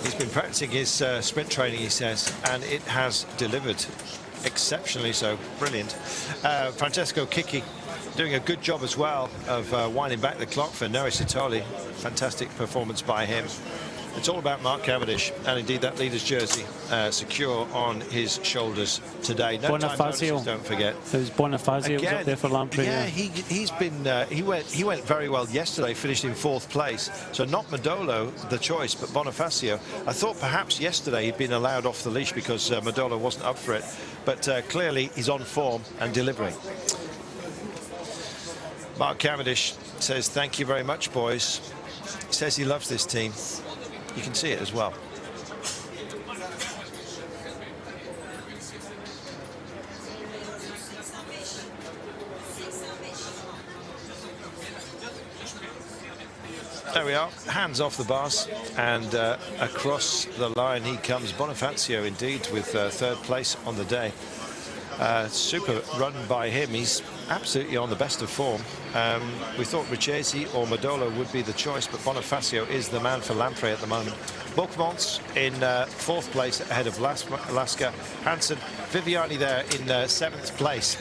He's been practicing his sprint training, he says, and it has delivered exceptionally so. Brilliant. Francesco Kiki doing a good job as well of winding back the clock for Neri Sistoli. Fantastic performance by him. It's all about Mark Cavendish, and indeed that leader's jersey secure on his shoulders today. No time bonuses, don't forget. There's Bonifazio was up there for Lamprey. Yeah, he's been he went very well yesterday, finished in 4th place. So not Modolo the choice, but Bonifacio. I thought perhaps yesterday he'd been allowed off the leash because Modolo wasn't up for it, but clearly he's on form and delivering. Mark Cavendish says, "Thank you very much, boys." He says he loves this team. You can see it as well. There we are, hands off the bars, and across the line he comes. Bonifacio indeed with 3rd place on the day. Super run by him. He's absolutely on the best of form. We thought Richesi or Modolo would be the choice, but Bonifacio is the man for Lamprey at the moment. Boukmans in 4th place ahead of Lasker. Hansen, Viviani there in 7th place.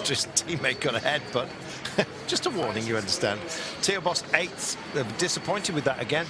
Just teammate got ahead, but just a warning, you understand. Theo Boss 8th. Disappointed with that again.